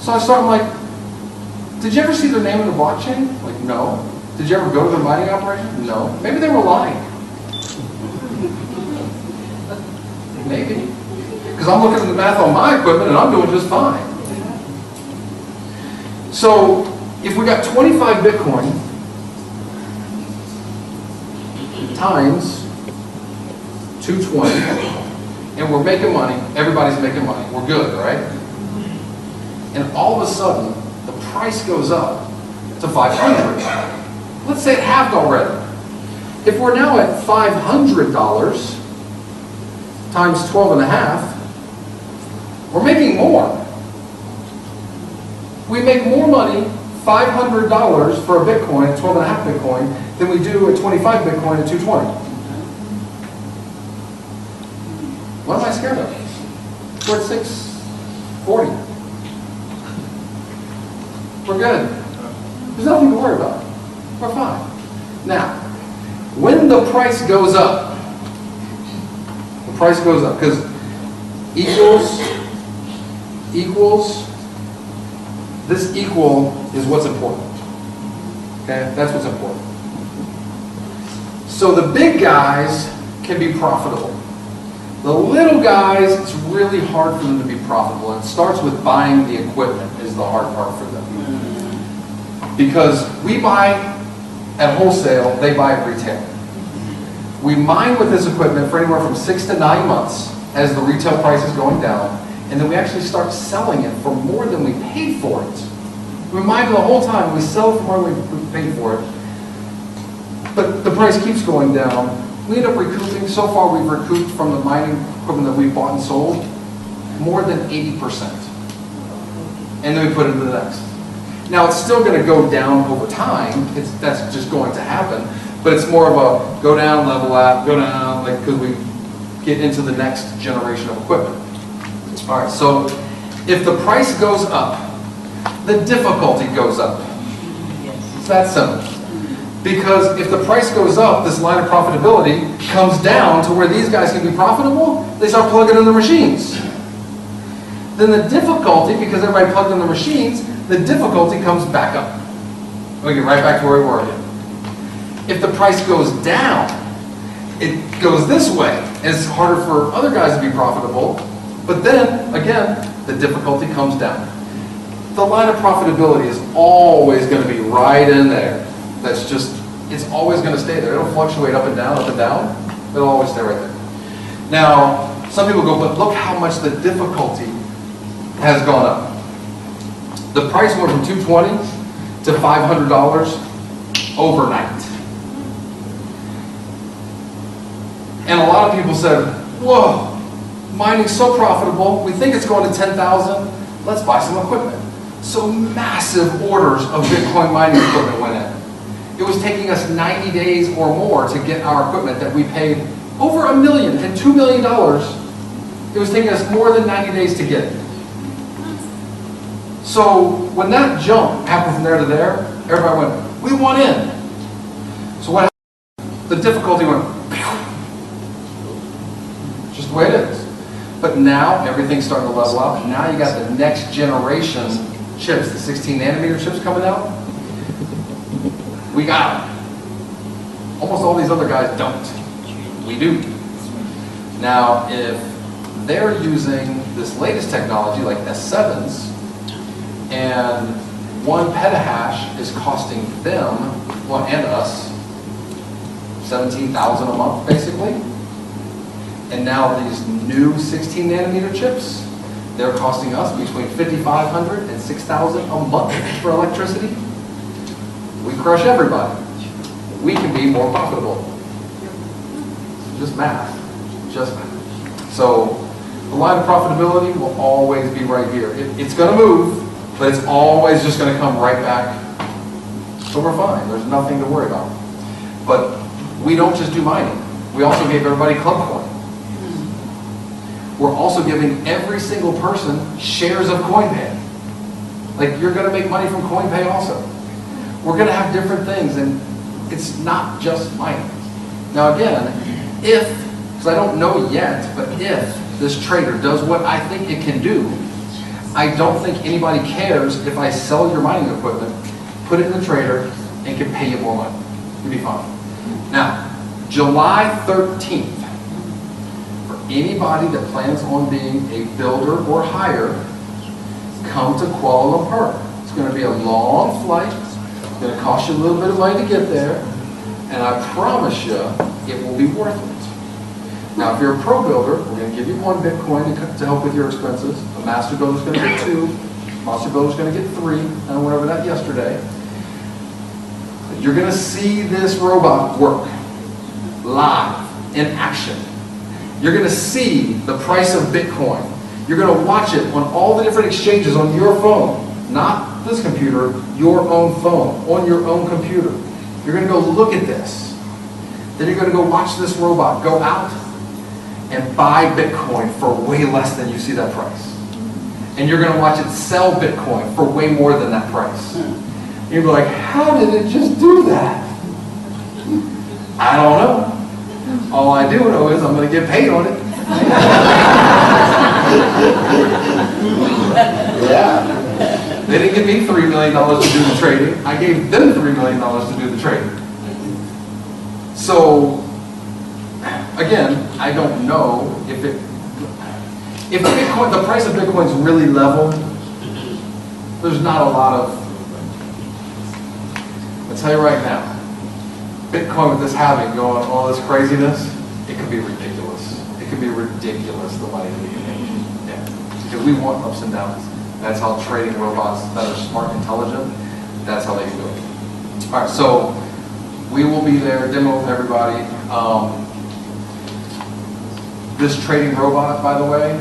A: So I started like, did you ever see their name in the blockchain? Like, no. Did you ever go to their mining operation? No. Maybe they were lying. Maybe. Because I'm looking at the math on my equipment and I'm doing just fine. So if we got 25 Bitcoin times 220 and we're making money, everybody's making money, we're good, right? And all of a sudden, the price goes up to 500. Let's say it halved already. If we're now at $500 times 12 and a half, we're making more. We make more money, $500 for a Bitcoin at 12 and a half Bitcoin, than we do at 25 Bitcoin at 220. What am I scared of? We're at 640. We're good. There's nothing to worry about. We're fine. Now, when the price goes up, because equals, this equal is what's important. Okay, that's what's important. So the big guys can be profitable. The little guys, it's really hard for them to be profitable. It starts with buying the equipment is the hard part for them. Because we buy at wholesale, they buy at retail. We mine with this equipment for anywhere from 6 to 9 months as the retail price is going down, and then we actually start selling it for more than we paid for it. We mine the whole time, we sell it for more than we paid for it, but the price keeps going down. We end up recouping, so far we've recouped from the mining equipment that we've bought and sold, more than 80%. And then we put it into the next. Now it's still going to go down over time, that's just going to happen, but it's more of a go down, level out, go down, like because we get into the next generation of equipment. All right, so if the price goes up, the difficulty goes up. It's that simple. Because if the price goes up, this line of profitability comes down to where these guys can be profitable, they start plugging in the machines. Then the difficulty, because everybody plugged in the machines, the difficulty comes back up. We get right back to where we were again. If the price goes down, it goes this way. It's harder for other guys to be profitable, but then, again, the difficulty comes down. The line of profitability is always going to be right in there. That's just, it's always going to stay there. It'll fluctuate up and down, up and down. It'll always stay right there. Now, some people go, but look how much the difficulty has gone up. The price went from $220 to $500 overnight. And a lot of people said, whoa, mining's so profitable, we think it's going to 10,000, let's buy some equipment. So massive orders of Bitcoin mining equipment went in. It was taking us 90 days or more to get our equipment that we paid over $1 million and $2 million. It was taking us more than 90 days to get it. So when that jump happened from there to there, everybody went, we want in. So what happened? The difficulty went, just the way it is. But now everything's starting to level out. And now you got the next generation chips, the 16 nanometer chips coming out. We got them. Almost all these other guys don't. We do. Now, if they're using this latest technology like S7s, and 1 petahash is costing them, well, and us, $17,000 a month, basically. And now these new 16 nanometer chips, they're costing us between $5,500 and $6,000 a month for electricity. We crush everybody. We can be more profitable. Just math. Just math. So the line of profitability will always be right here. It's going to move, but it's always just going to come right back. So we're fine. There's nothing to worry about. But we don't just do mining. We also gave everybody Club Coin. We're also giving every single person shares of CoinPay. Like, you're going to make money from CoinPay also. We're going to have different things, and it's not just mining. Now again, if, because I don't know yet, but if this trader does what I think it can do, I don't think anybody cares if I sell your mining equipment, put it in the trader, and can pay you more money. You'll be fine. Now, July 13th, for anybody that plans on being a builder or hire, come to Kuala Lumpur. It's going to be a long flight. It's going to cost you a little bit of money to get there, and I promise you, it will be worth it. Now, if you're a pro builder, we're going to give you 1 Bitcoin to help with your expenses. A master builder is going to get 2. Master builder is going to get 3. I went over that yesterday. You're going to see this robot work live in action. You're going to see the price of Bitcoin. You're going to watch it on all the different exchanges on your phone. Not this computer, your own phone, on your own computer. You're going to go look at this. Then you're going to go watch this robot go out and buy Bitcoin for way less than you see that price. And you're going to watch it sell Bitcoin for way more than that price. And you'll be like, how did it just do that? I don't know. All I do know is I'm going to get paid on it. Yeah. They didn't give me $3 million to do the trading. I gave them $3 million to do the trading. So, again, I don't know if Bitcoin, the price of Bitcoin is really level. There's not a lot of, I'll tell you right now, Bitcoin with this halving going, all this craziness, it could be ridiculous. It could be ridiculous, the money that we can make. Yeah. Because we want ups and downs. That's how trading robots that are smart, intelligent, that's how they do it. All right, so we will be there, demo with everybody. This trading robot, by the way,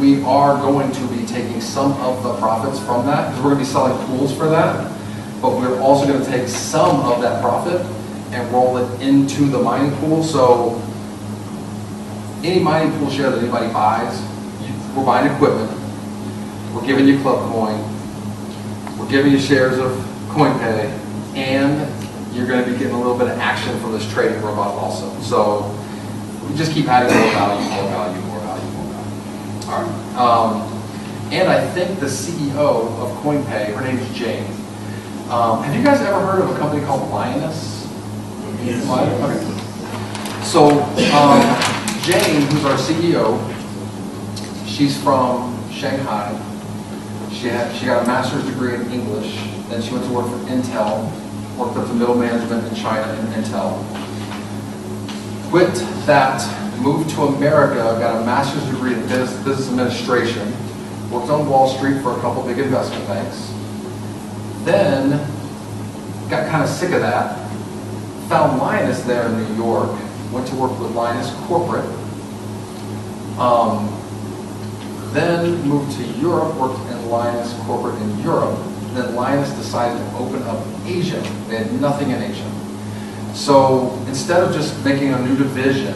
A: we are going to be taking some of the profits from that, because we're going to be selling pools for that, but we're also going to take some of that profit and roll it into the mining pool. So any mining pool share that anybody buys, we're buying equipment, we're giving you Club Coin, we're giving you shares of CoinPay, and you're going to be getting a little bit of action from this trading robot also. So we just keep adding more value, more value, more value, more value. All right. And I think the CEO of CoinPay, her name is Jane. Have you guys ever heard of a company called Lioness? Okay. So Jane, who's our CEO, she's from Shanghai. She got a master's degree in English. Then she went to work for Intel, worked with the middle management in China in Intel. Quit that, moved to America, got a master's degree in business administration, worked on Wall Street for a couple big investment banks. Then got kind of sick of that, found Linus there in New York, went to work with Linus Corporate. Then moved to Europe, worked in Linus Corporate in Europe. Then Linus decided to open up Asia. They had nothing in Asia. So instead of just making a new division,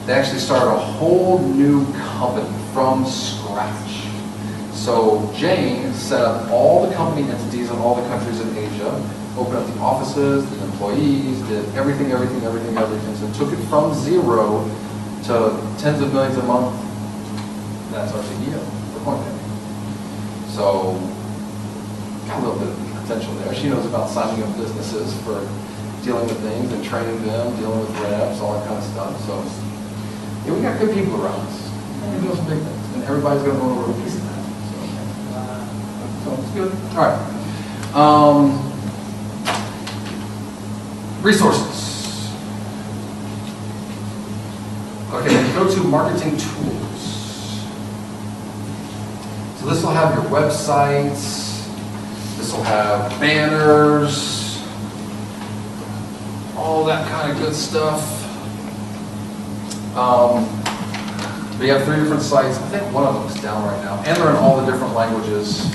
A: they actually started a whole new company from scratch. So Jane set up all the company entities in all the countries in Asia, opened up the offices, the employees, did everything. So took it from zero to tens of millions a month. That's our CEO for CoinPay. So got a little bit of potential there. She knows about signing up businesses for dealing with things and training them, dealing with reps, all that kind of stuff. So yeah, we got good people around us. We're doing some big things, and everybody's going to own a little piece of that. So it's good. All right. Resources. Okay, go to marketing tools. So this will have your websites. This will have banners, all that kind of good stuff. We have 3 different sites. I think one of them is down right now, and they're in all the different languages.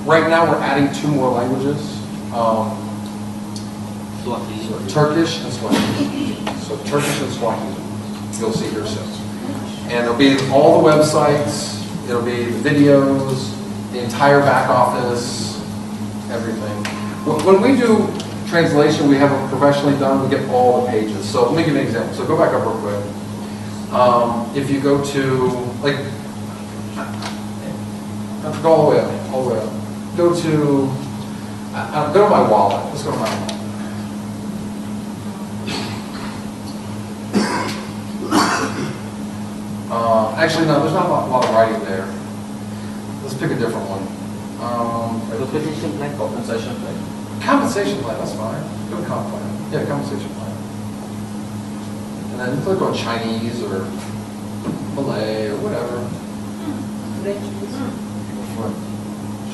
A: Right now, we're adding 2 more languages: Turkish and Swahili. So Turkish and Swahili, you'll see here soon. And it'll be all the websites. It'll be the videos, the entire back office, everything. When we do translation, we have it professionally done. We get all the pages. So let me give you an example. So go back up real quick. If you go to, like, go all the way up, Go to my wallet. Let's go to my wallet. Actually, no, there's not a lot of writing there. Let's pick a different one.
D: Compensation plan.
A: Compensation plan. Compensation plan, that's fine. Go to comp plan. Yeah, compensation plan. And then click on Chinese or Malay or whatever.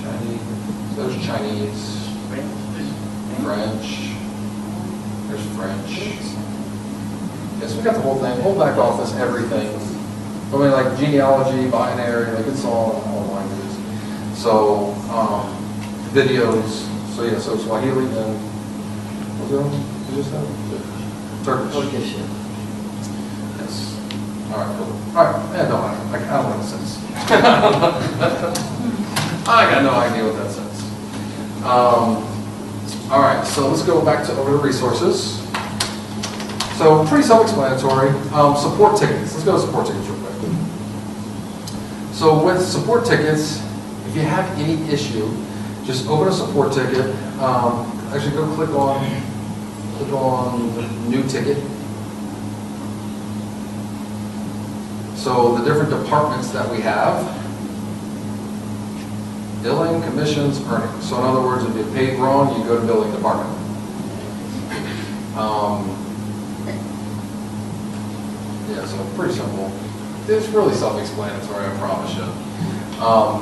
A: Chinese. There's Chinese. French. There's French. Yes, we got the whole thing. Whole back office, everything. I mean, like genealogy, binary, like it's all languages. So, videos. So yeah, so Swahili and what's the other one? You just said Turkish. Yes. All right, cool. All right, yeah, no, I don't know what that says. I got no idea what that says. All right, so let's go back to over the resources. So pretty self-explanatory. Support tickets. Let's go to support tickets real quick. So with support tickets, if you have any issue, just open a support ticket. Actually, go click on new ticket. So the different departments that we have: billing, commissions, earnings. So in other words, if you paid wrong, you go to billing department. Yeah, so pretty simple. It's really self-explanatory, I promise you. All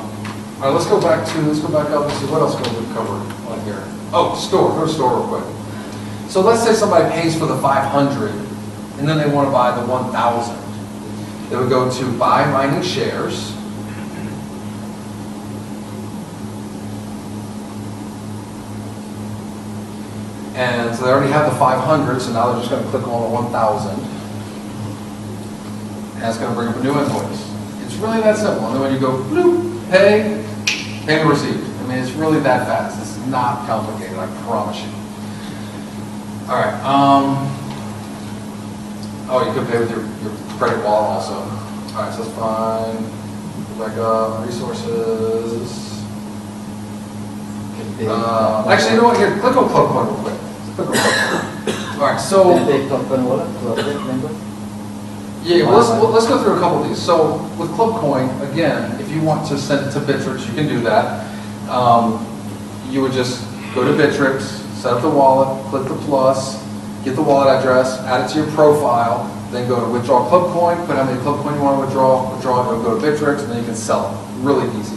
A: right, let's go back up and see what else can we cover on here. Oh, store. Go to store real quick. So let's say somebody pays for the 500, and then they want to buy the 1,000. They would go to buy mining shares. And so they already have the 500, so now they're just going to click on the 1,000. And it's going to bring up a new invoice. It's really that simple. And then when you go, bloop, pay, payment received. I mean, it's really that fast. It's not complicated, I promise you. All right. Oh, you could pay with your credit wallet also. All right, so that's fine. Go back up, resources. Actually, you know what? Here, click on Club Coin real quick. Click on Club Coin. All right, so.
D: They open wallet to other members.
A: Yeah, well, let's go through a couple of these. So with ClubCoin, again, if you want to send it to Bittrex, you can do that. You would just go to Bittrex, set up the wallet, click the plus, get the wallet address, add it to your profile, then go to withdraw ClubCoin, put how many ClubCoin you want to withdraw it, go to Bittrex, and then you can sell it. Really easy.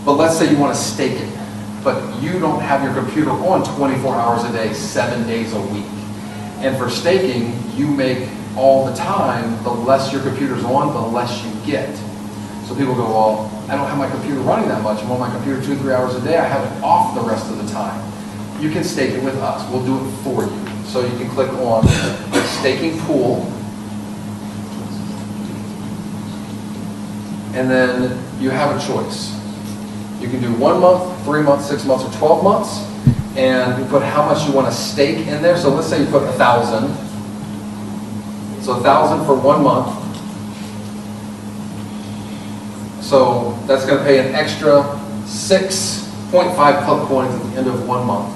A: But let's say you want to stake it, but you don't have your computer on 24 hours a day, 7 days a week. And for staking, you make all the time, the less your computer's on, the less you get. So people go, well, I don't have my computer running that much. I'm on my computer 2-3 hours a day. I have it off the rest of the time. You can stake it with us. We'll do it for you. So you can click on the staking pool. And then you have a choice. You can do 1 month, 3 months, 6 months, or 12 months. And you put how much you want to stake in there. So let's say you put 1,000. So 1,000 for 1 month. So that's going to pay an extra 6.5 club coins at the end of 1 month.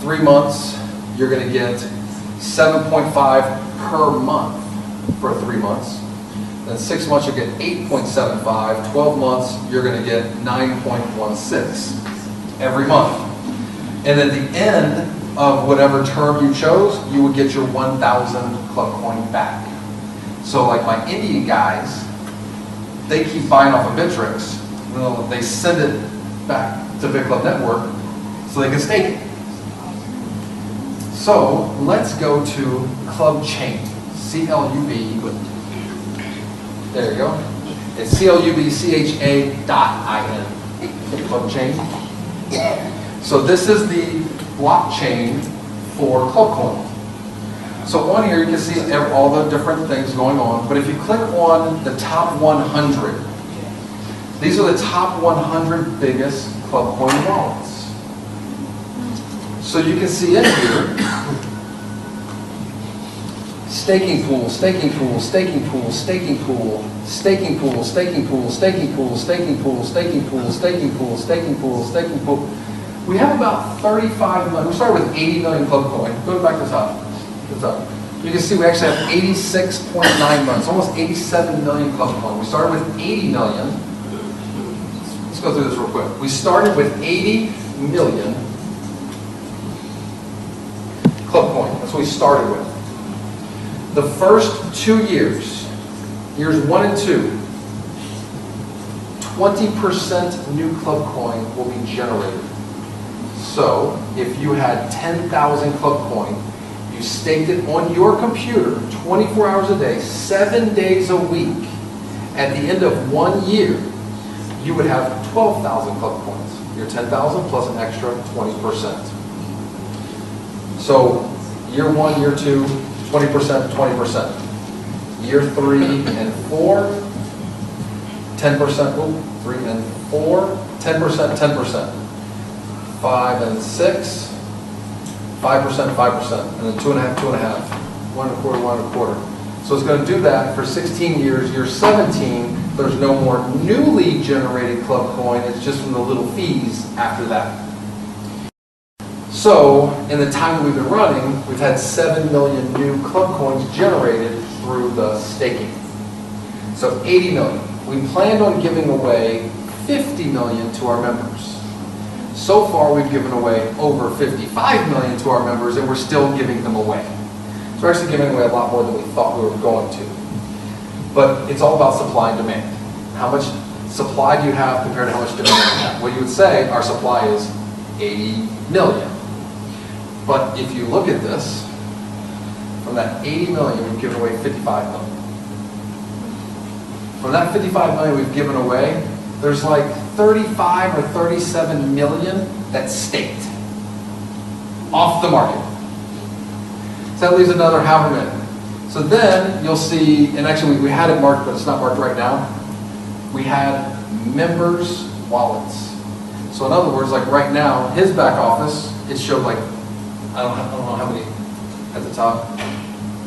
A: 3 months, you're going to get 7.5 per month for 3 months. Then 6 months, you get 8.75. 12 months, you're going to get 9.16 every month. And at the end of whatever term you chose, you would get your 1,000 club coin back. So like my Indian guys, they keep buying off of Bittrex. They send it back to BitClub Network so they can stake it. So let's go to Club Chain, C-L-U-B. There you go. It's CLUBCHA.IN, Club Chain. So this is the blockchain for ClubCoin. So on here you can see all the different things going on, but if you click on the top 100, these are the top 100 biggest ClubCoin wallets. So you can see in here, staking pool, staking pool, staking pool, staking pool, staking pool, staking pool, staking pool, staking pool, staking pool, staking pool, staking pool, staking pool. We have about 35 million. We started with 80 million club coin. Go back to the top. You can see we actually have 86.9 million. It's almost 87 million club coin. We started with 80 million. Let's go through this real quick. We started with 80 million club coin. That's what we started with. The first 2 years, years 1 and 2, 20% new club coin will be generated. So if you had 10,000 club coin, you staked it on your computer 24 hours a day, 7 days a week. At the end of 1 year, you would have 12,000 club coins. Your 10,000 plus an extra 20%. So year 1, year 2, 20%, 20%. Year 3 and 4, 10%, 3 and 4, 10%, 10%. 5 and 6, 5%, 5%, and then 2.5, 2.5, 1.25, 1.25. So it's going to do that for 16 years. Year 17, there's no more newly generated club coin. It's just from the little fees after that. So in the time that we've been running, we've had 7 million new club coins generated through the staking. So 80 million. We planned on giving away 50 million to our members. So far, we've given away over 55 million to our members, and we're still giving them away. So we're actually giving away a lot more than we thought we were going to. But it's all about supply and demand. How much supply do you have compared to how much demand do you have? Well, you would say our supply is 80 million. But if you look at this, from that 80 million, we've given away 55 million. From that 55 million we've given away, there's like 35 or 37 million that's staked off the market. So that leaves another however many. So then you'll see, and actually we had it marked, but it's not marked right now. We had members' wallets. So in other words, like right now, his back office, it showed like, I don't know how many at the top,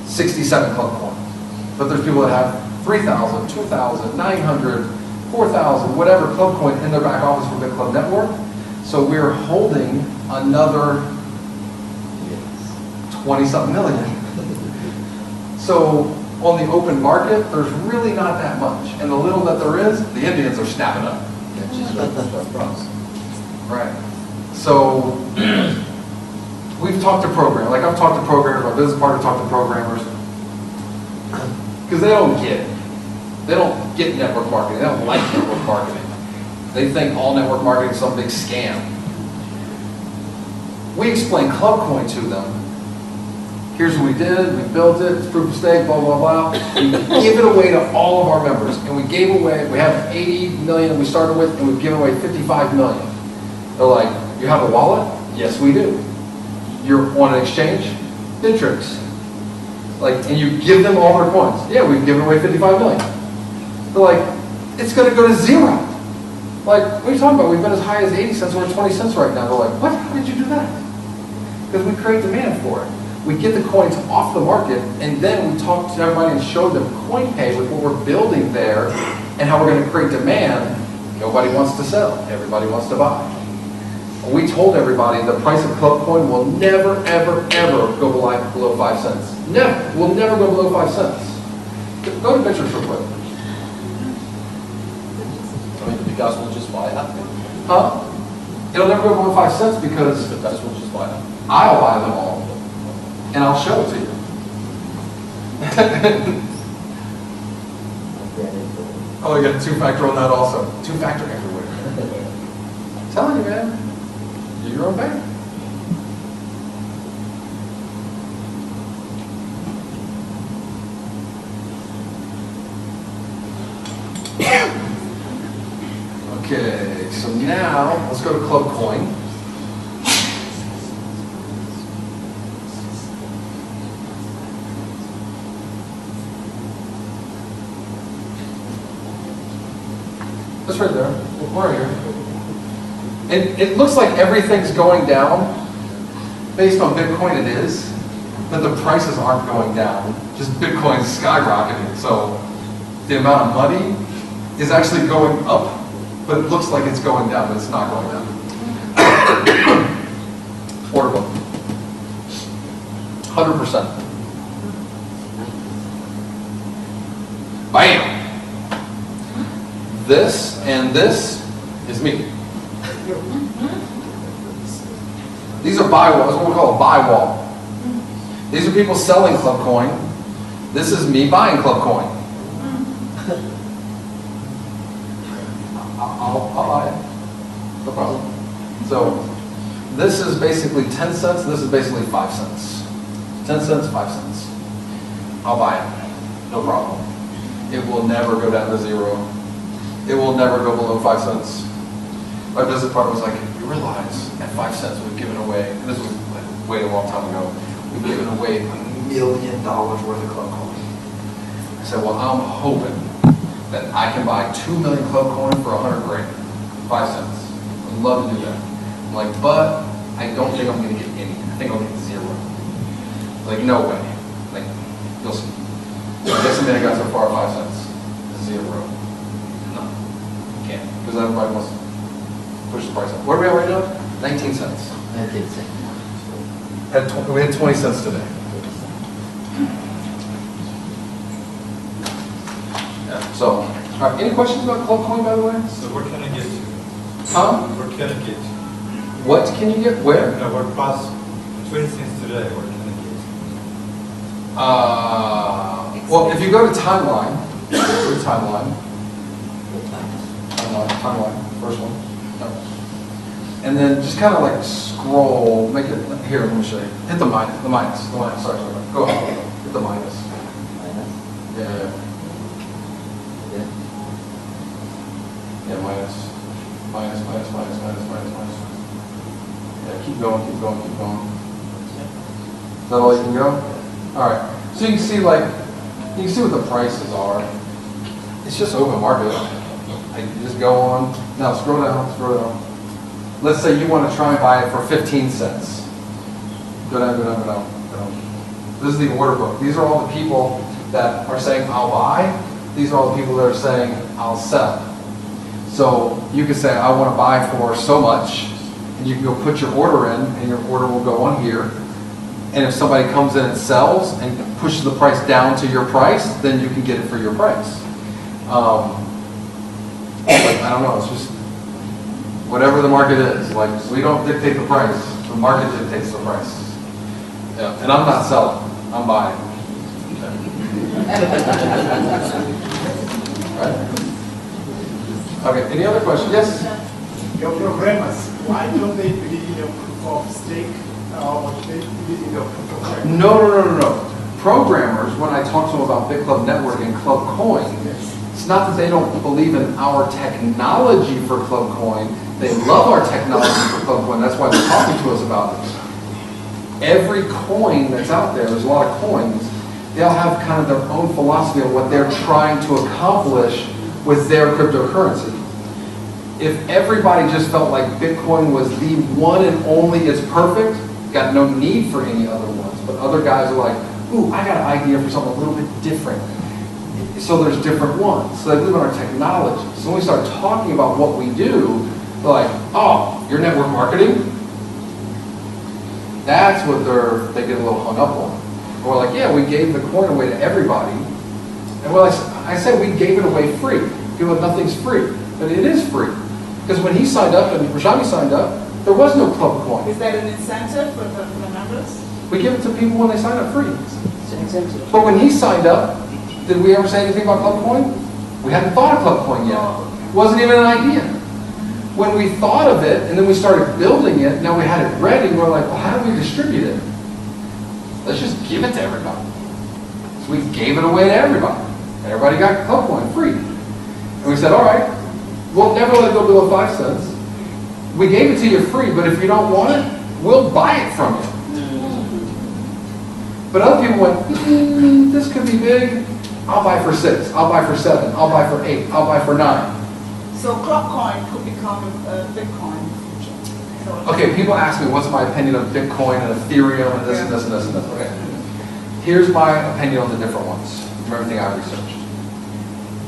A: 67 club coin. But there's people that have 3,000, 2,000, 900, 4,000, whatever club coin in their back office for BitClub Network. So we're holding another 20-something million. So on the open market, there's really not that much. And the little that there is, the Indians are snapping up.
B: That's just like the price.
A: Right. So we've talked to programmers. Like I've talked to programmers, my business partner talked to programmers. Because they don't get it. They don't get network marketing. They don't like network marketing. They think all network marketing is some big scam. We explained ClubCoin to them. Here's what we did. We built it. It's proof of stake, blah, blah, blah. We gave it away to all of our members. And we gave away, we have 80 million we started with, and we've given away 55 million. They're like, you have a wallet? Yes, we do. You're on an exchange? Bitrix. Like, and you give them all their coins. Yeah, we've given away 55 million. They're like, it's going to go to zero. Like, what are you talking about? We've been as high as 80 cents, we're at 20 cents right now. They're like, what? How did you do that? Because we create demand for it. We get the coins off the market, and then we talk to everybody and show them CoinPay with what we're building there and how we're going to create demand. Nobody wants to sell. Everybody wants to buy. We told everybody the price of ClubCoin will never, ever, ever go below 5 cents. Never. We'll never go below 5 cents. Go to Bitrix real quick.
E: I mean, the guys will just buy that.
A: Huh? It'll never go below 5 cents because
E: The guys will just buy that.
A: I'll buy them all. And I'll show it to you. Oh, you got two-factor on that also. Two-factor everywhere. I'm telling you, man. You're your own bank. Okay, so now let's go to ClubCoin. That's right there. Where are you? It looks like everything's going down. Based on Bitcoin, it is. But the prices aren't going down. Just Bitcoin's skyrocketing. So the amount of money is actually going up, but it looks like it's going down, but it's not going down. Order book. 100%. Bam! This and this is me. These are buy walls, what we call a buy wall. These are people selling ClubCoin. This is me buying ClubCoin. I'll buy it. No problem. So this is basically 10 cents, this is basically 5 cents. 10 cents, 5 cents. I'll buy it. No problem. It will never go down to zero. It will never go below 5 cents. My business partner was like, you realize at 5 cents we've given away, and this was like way a long time ago, we've given away $1 million worth of ClubCoin. I said, well, I'm hoping that I can buy 2 million ClubCoin for 100 grand, 5 cents. I'd love to do that. I'm like, but I don't think I'm going to get any. I think I'll get zero. Like, no way. Like, you'll see. Guess something I got so far, 5 cents. Zero. No. Can't. Because everybody wants to push the price up. What are we at right now? 19 cents.
B: 19 cents.
A: We had 20 cents today. Yeah. So, all right, any questions about ClubCoin, by the way?
H: So where can I get to?
A: Huh?
H: Where can I get to?
A: What can you get? Where?
H: No, what past 20 cents today, where can I
A: Well, if you go to timeline, timeline, first one. No. And then just kind of like scroll, make it, here, let me show you. Hit the minus, sorry. Go ahead, hit the minus.
B: Minus?
A: Yeah.
B: Yeah.
A: Yeah, minus. Yeah, keep going. Is that all you can go? All right. So you can see what the prices are. It's just open market. You just go on. Now scroll down. Let's say you want to try and buy it for 15 cents. Go down. This is the order book. These are all the people that are saying, I'll buy. These are all the people that are saying, I'll sell. So you can say, I want to buy for so much, and you can go put your order in, and your order will go on here. And if somebody comes in and sells and pushes the price down to your price, then you can get it for your price. But I don't know, it's just whatever the market is. Like, we don't dictate the price, the market dictates the price. Yeah. And I'm not selling, I'm buying. Right? Okay, any other questions? Yes?
I: Your programmers, why don't they believe in your proof of stake or they believe in your proof of work?
A: No. Programmers, when I talk to them about BitClub Network and Club Coin, it's not that they don't believe in our technology for Club Coin. They love our technology for Club Coin. That's why they're talking to us about it. Every coin that's out there's a lot of coins, they'll have kind of their own philosophy of what they're trying to accomplish with their cryptocurrency. If everybody just felt like Bitcoin was the one and only, it's perfect, got no need for any other ones. But other guys are like, ooh, I got an idea for something a little bit different. So there's different ones. So they believe in our technology. So when we start talking about what we do, they're like, oh, your network marketing? That's what they get a little hung up on. And we're like, yeah, we gave the coin away to everybody. And well, I said we gave it away free. People, nothing's free. But it is free. Because when he signed up and Rajami signed up, there was no club coin.
G: Is that an incentive for the members?
A: We give it to people when they sign up free. But when he signed up, did we ever say anything about club coin? We hadn't thought of club coin yet. It wasn't even an idea. When we thought of it and then we started building it, now we had it ready, we're like, well, how do we distribute it? Let's just give it to everybody. So we gave it away to everybody. Everybody got club coin free. And we said, all right, we'll never let it go below 5 cents. We gave it to you free, but if you don't want it, we'll buy it from you. But other people went, this could be big. I'll buy for 6, I'll buy for 7, I'll buy for 8, I'll buy for 9.
G: So Club Coin could become Bitcoin in the future. So
A: Okay, people ask me what's my opinion of Bitcoin and Ethereum and this and this and this and this. Okay. Here's my opinion on the different ones from everything I've researched.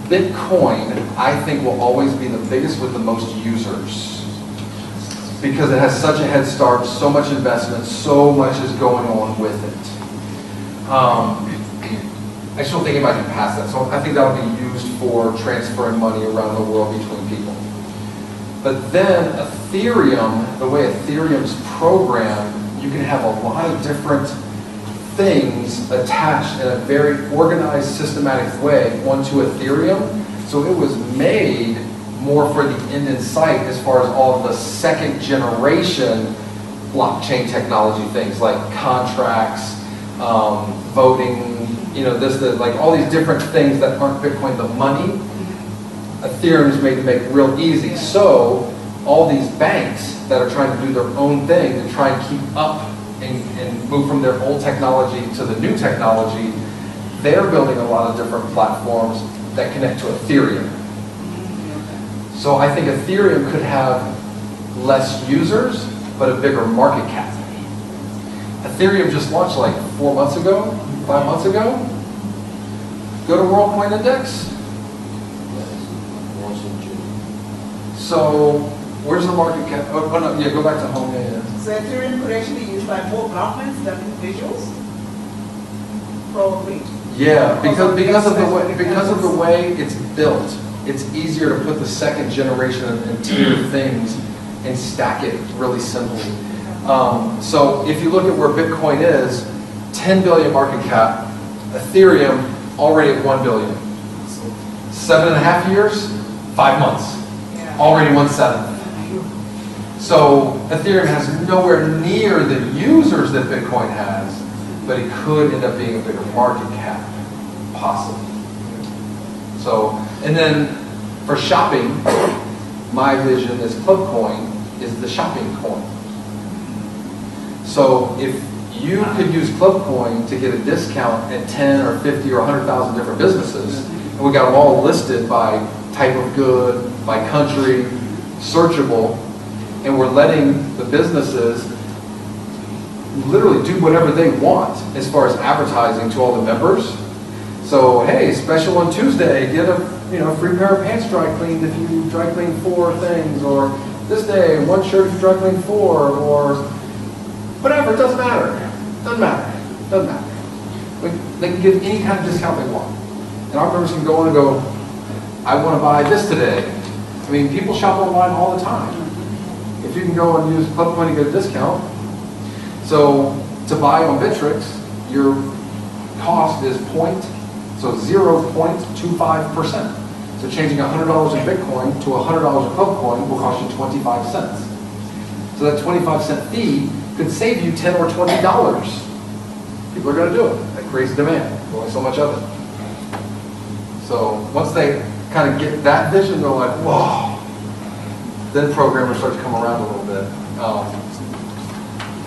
A: Bitcoin, I think, will always be the biggest with the most users because it has such a head start, so much investment, so much is going on with it. I still think it might be past that, so I think that'll be used for transferring money around the world between people. But then Ethereum, the way Ethereum's programmed, you can have a lot of different things attached in a very organized, systematic way onto Ethereum. So it was made more for the end in sight as far as all of the second generation blockchain technology things like contracts, voting, like all these different things that aren't Bitcoin, the money, Ethereum is made to make real easy. So all these banks that are trying to do their own thing to try and keep up and move from their old technology to the new technology, they're building a lot of different platforms that connect to Ethereum. So I think Ethereum could have less users, but a bigger market cap. Ethereum just launched like 4 months ago, 5 months ago. Go to World Coin Index. So where's the market cap? Oh, no, yeah, go back to home. Yeah.
G: So Ethereum could actually be used by more governments than individuals? Probably.
A: Yeah, because of the way it's built, it's easier to put the second generation and tier things and stack it really simply. So if you look at where Bitcoin is, 10 billion market cap, Ethereum already at 1 billion. 7.5 years, 5 months, already 1/7. So Ethereum has nowhere near the users that Bitcoin has, but it could end up being a bigger market cap, possibly. So, and then for shopping, my vision is Club Coin is the shopping coin. So if you could use Club Coin to get a discount at 10 or 50 or 100,000 different businesses, and we got them all listed by type of good, by country, searchable, and we're letting the businesses literally do whatever they want as far as advertising to all the members. So, hey, special on Tuesday, get a free pair of pants dry cleaned if you dry clean 4 things, or this day, 1 shirt if you dry clean 4, or whatever, it doesn't matter. Doesn't matter. Doesn't matter. They can get any kind of discount they want. And our members can go in and go, I want to buy this today. I mean, people shop online all the time. If you can go and use Club Coin to get a discount. So to buy on Bittrex, your cost is 0.25%. So changing $100 in Bitcoin to $100 in Club Coin will cost you 25 cents. So that 25-cent fee could save you $10 or $20. People are going to do it. That creates demand. There's only so much of it. So once they kind of get that vision, they're like, whoa. Then programmers start to come around a little bit. All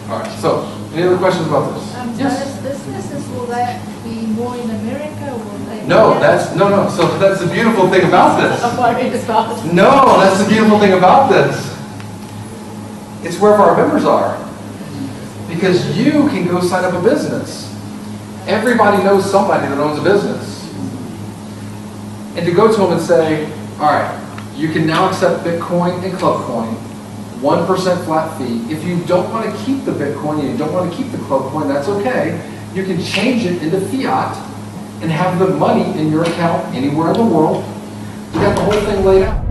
A: right, so any other questions about this?
C: Yes? Businesses, will that be more in America or will they?
A: No, no. So that's the beautiful thing about this.
C: I'm worried about it.
A: No, that's the beautiful thing about this. It's wherever our members are. Because you can go sign up a business. Everybody knows somebody that owns a business. And to go to them and say, all right, you can now accept Bitcoin and Club Coin, 1% flat fee. If you don't want to keep the Bitcoin and you don't want to keep the Club Coin, that's okay. You can change it into fiat and have the money in your account anywhere in the world. You got the whole thing laid out.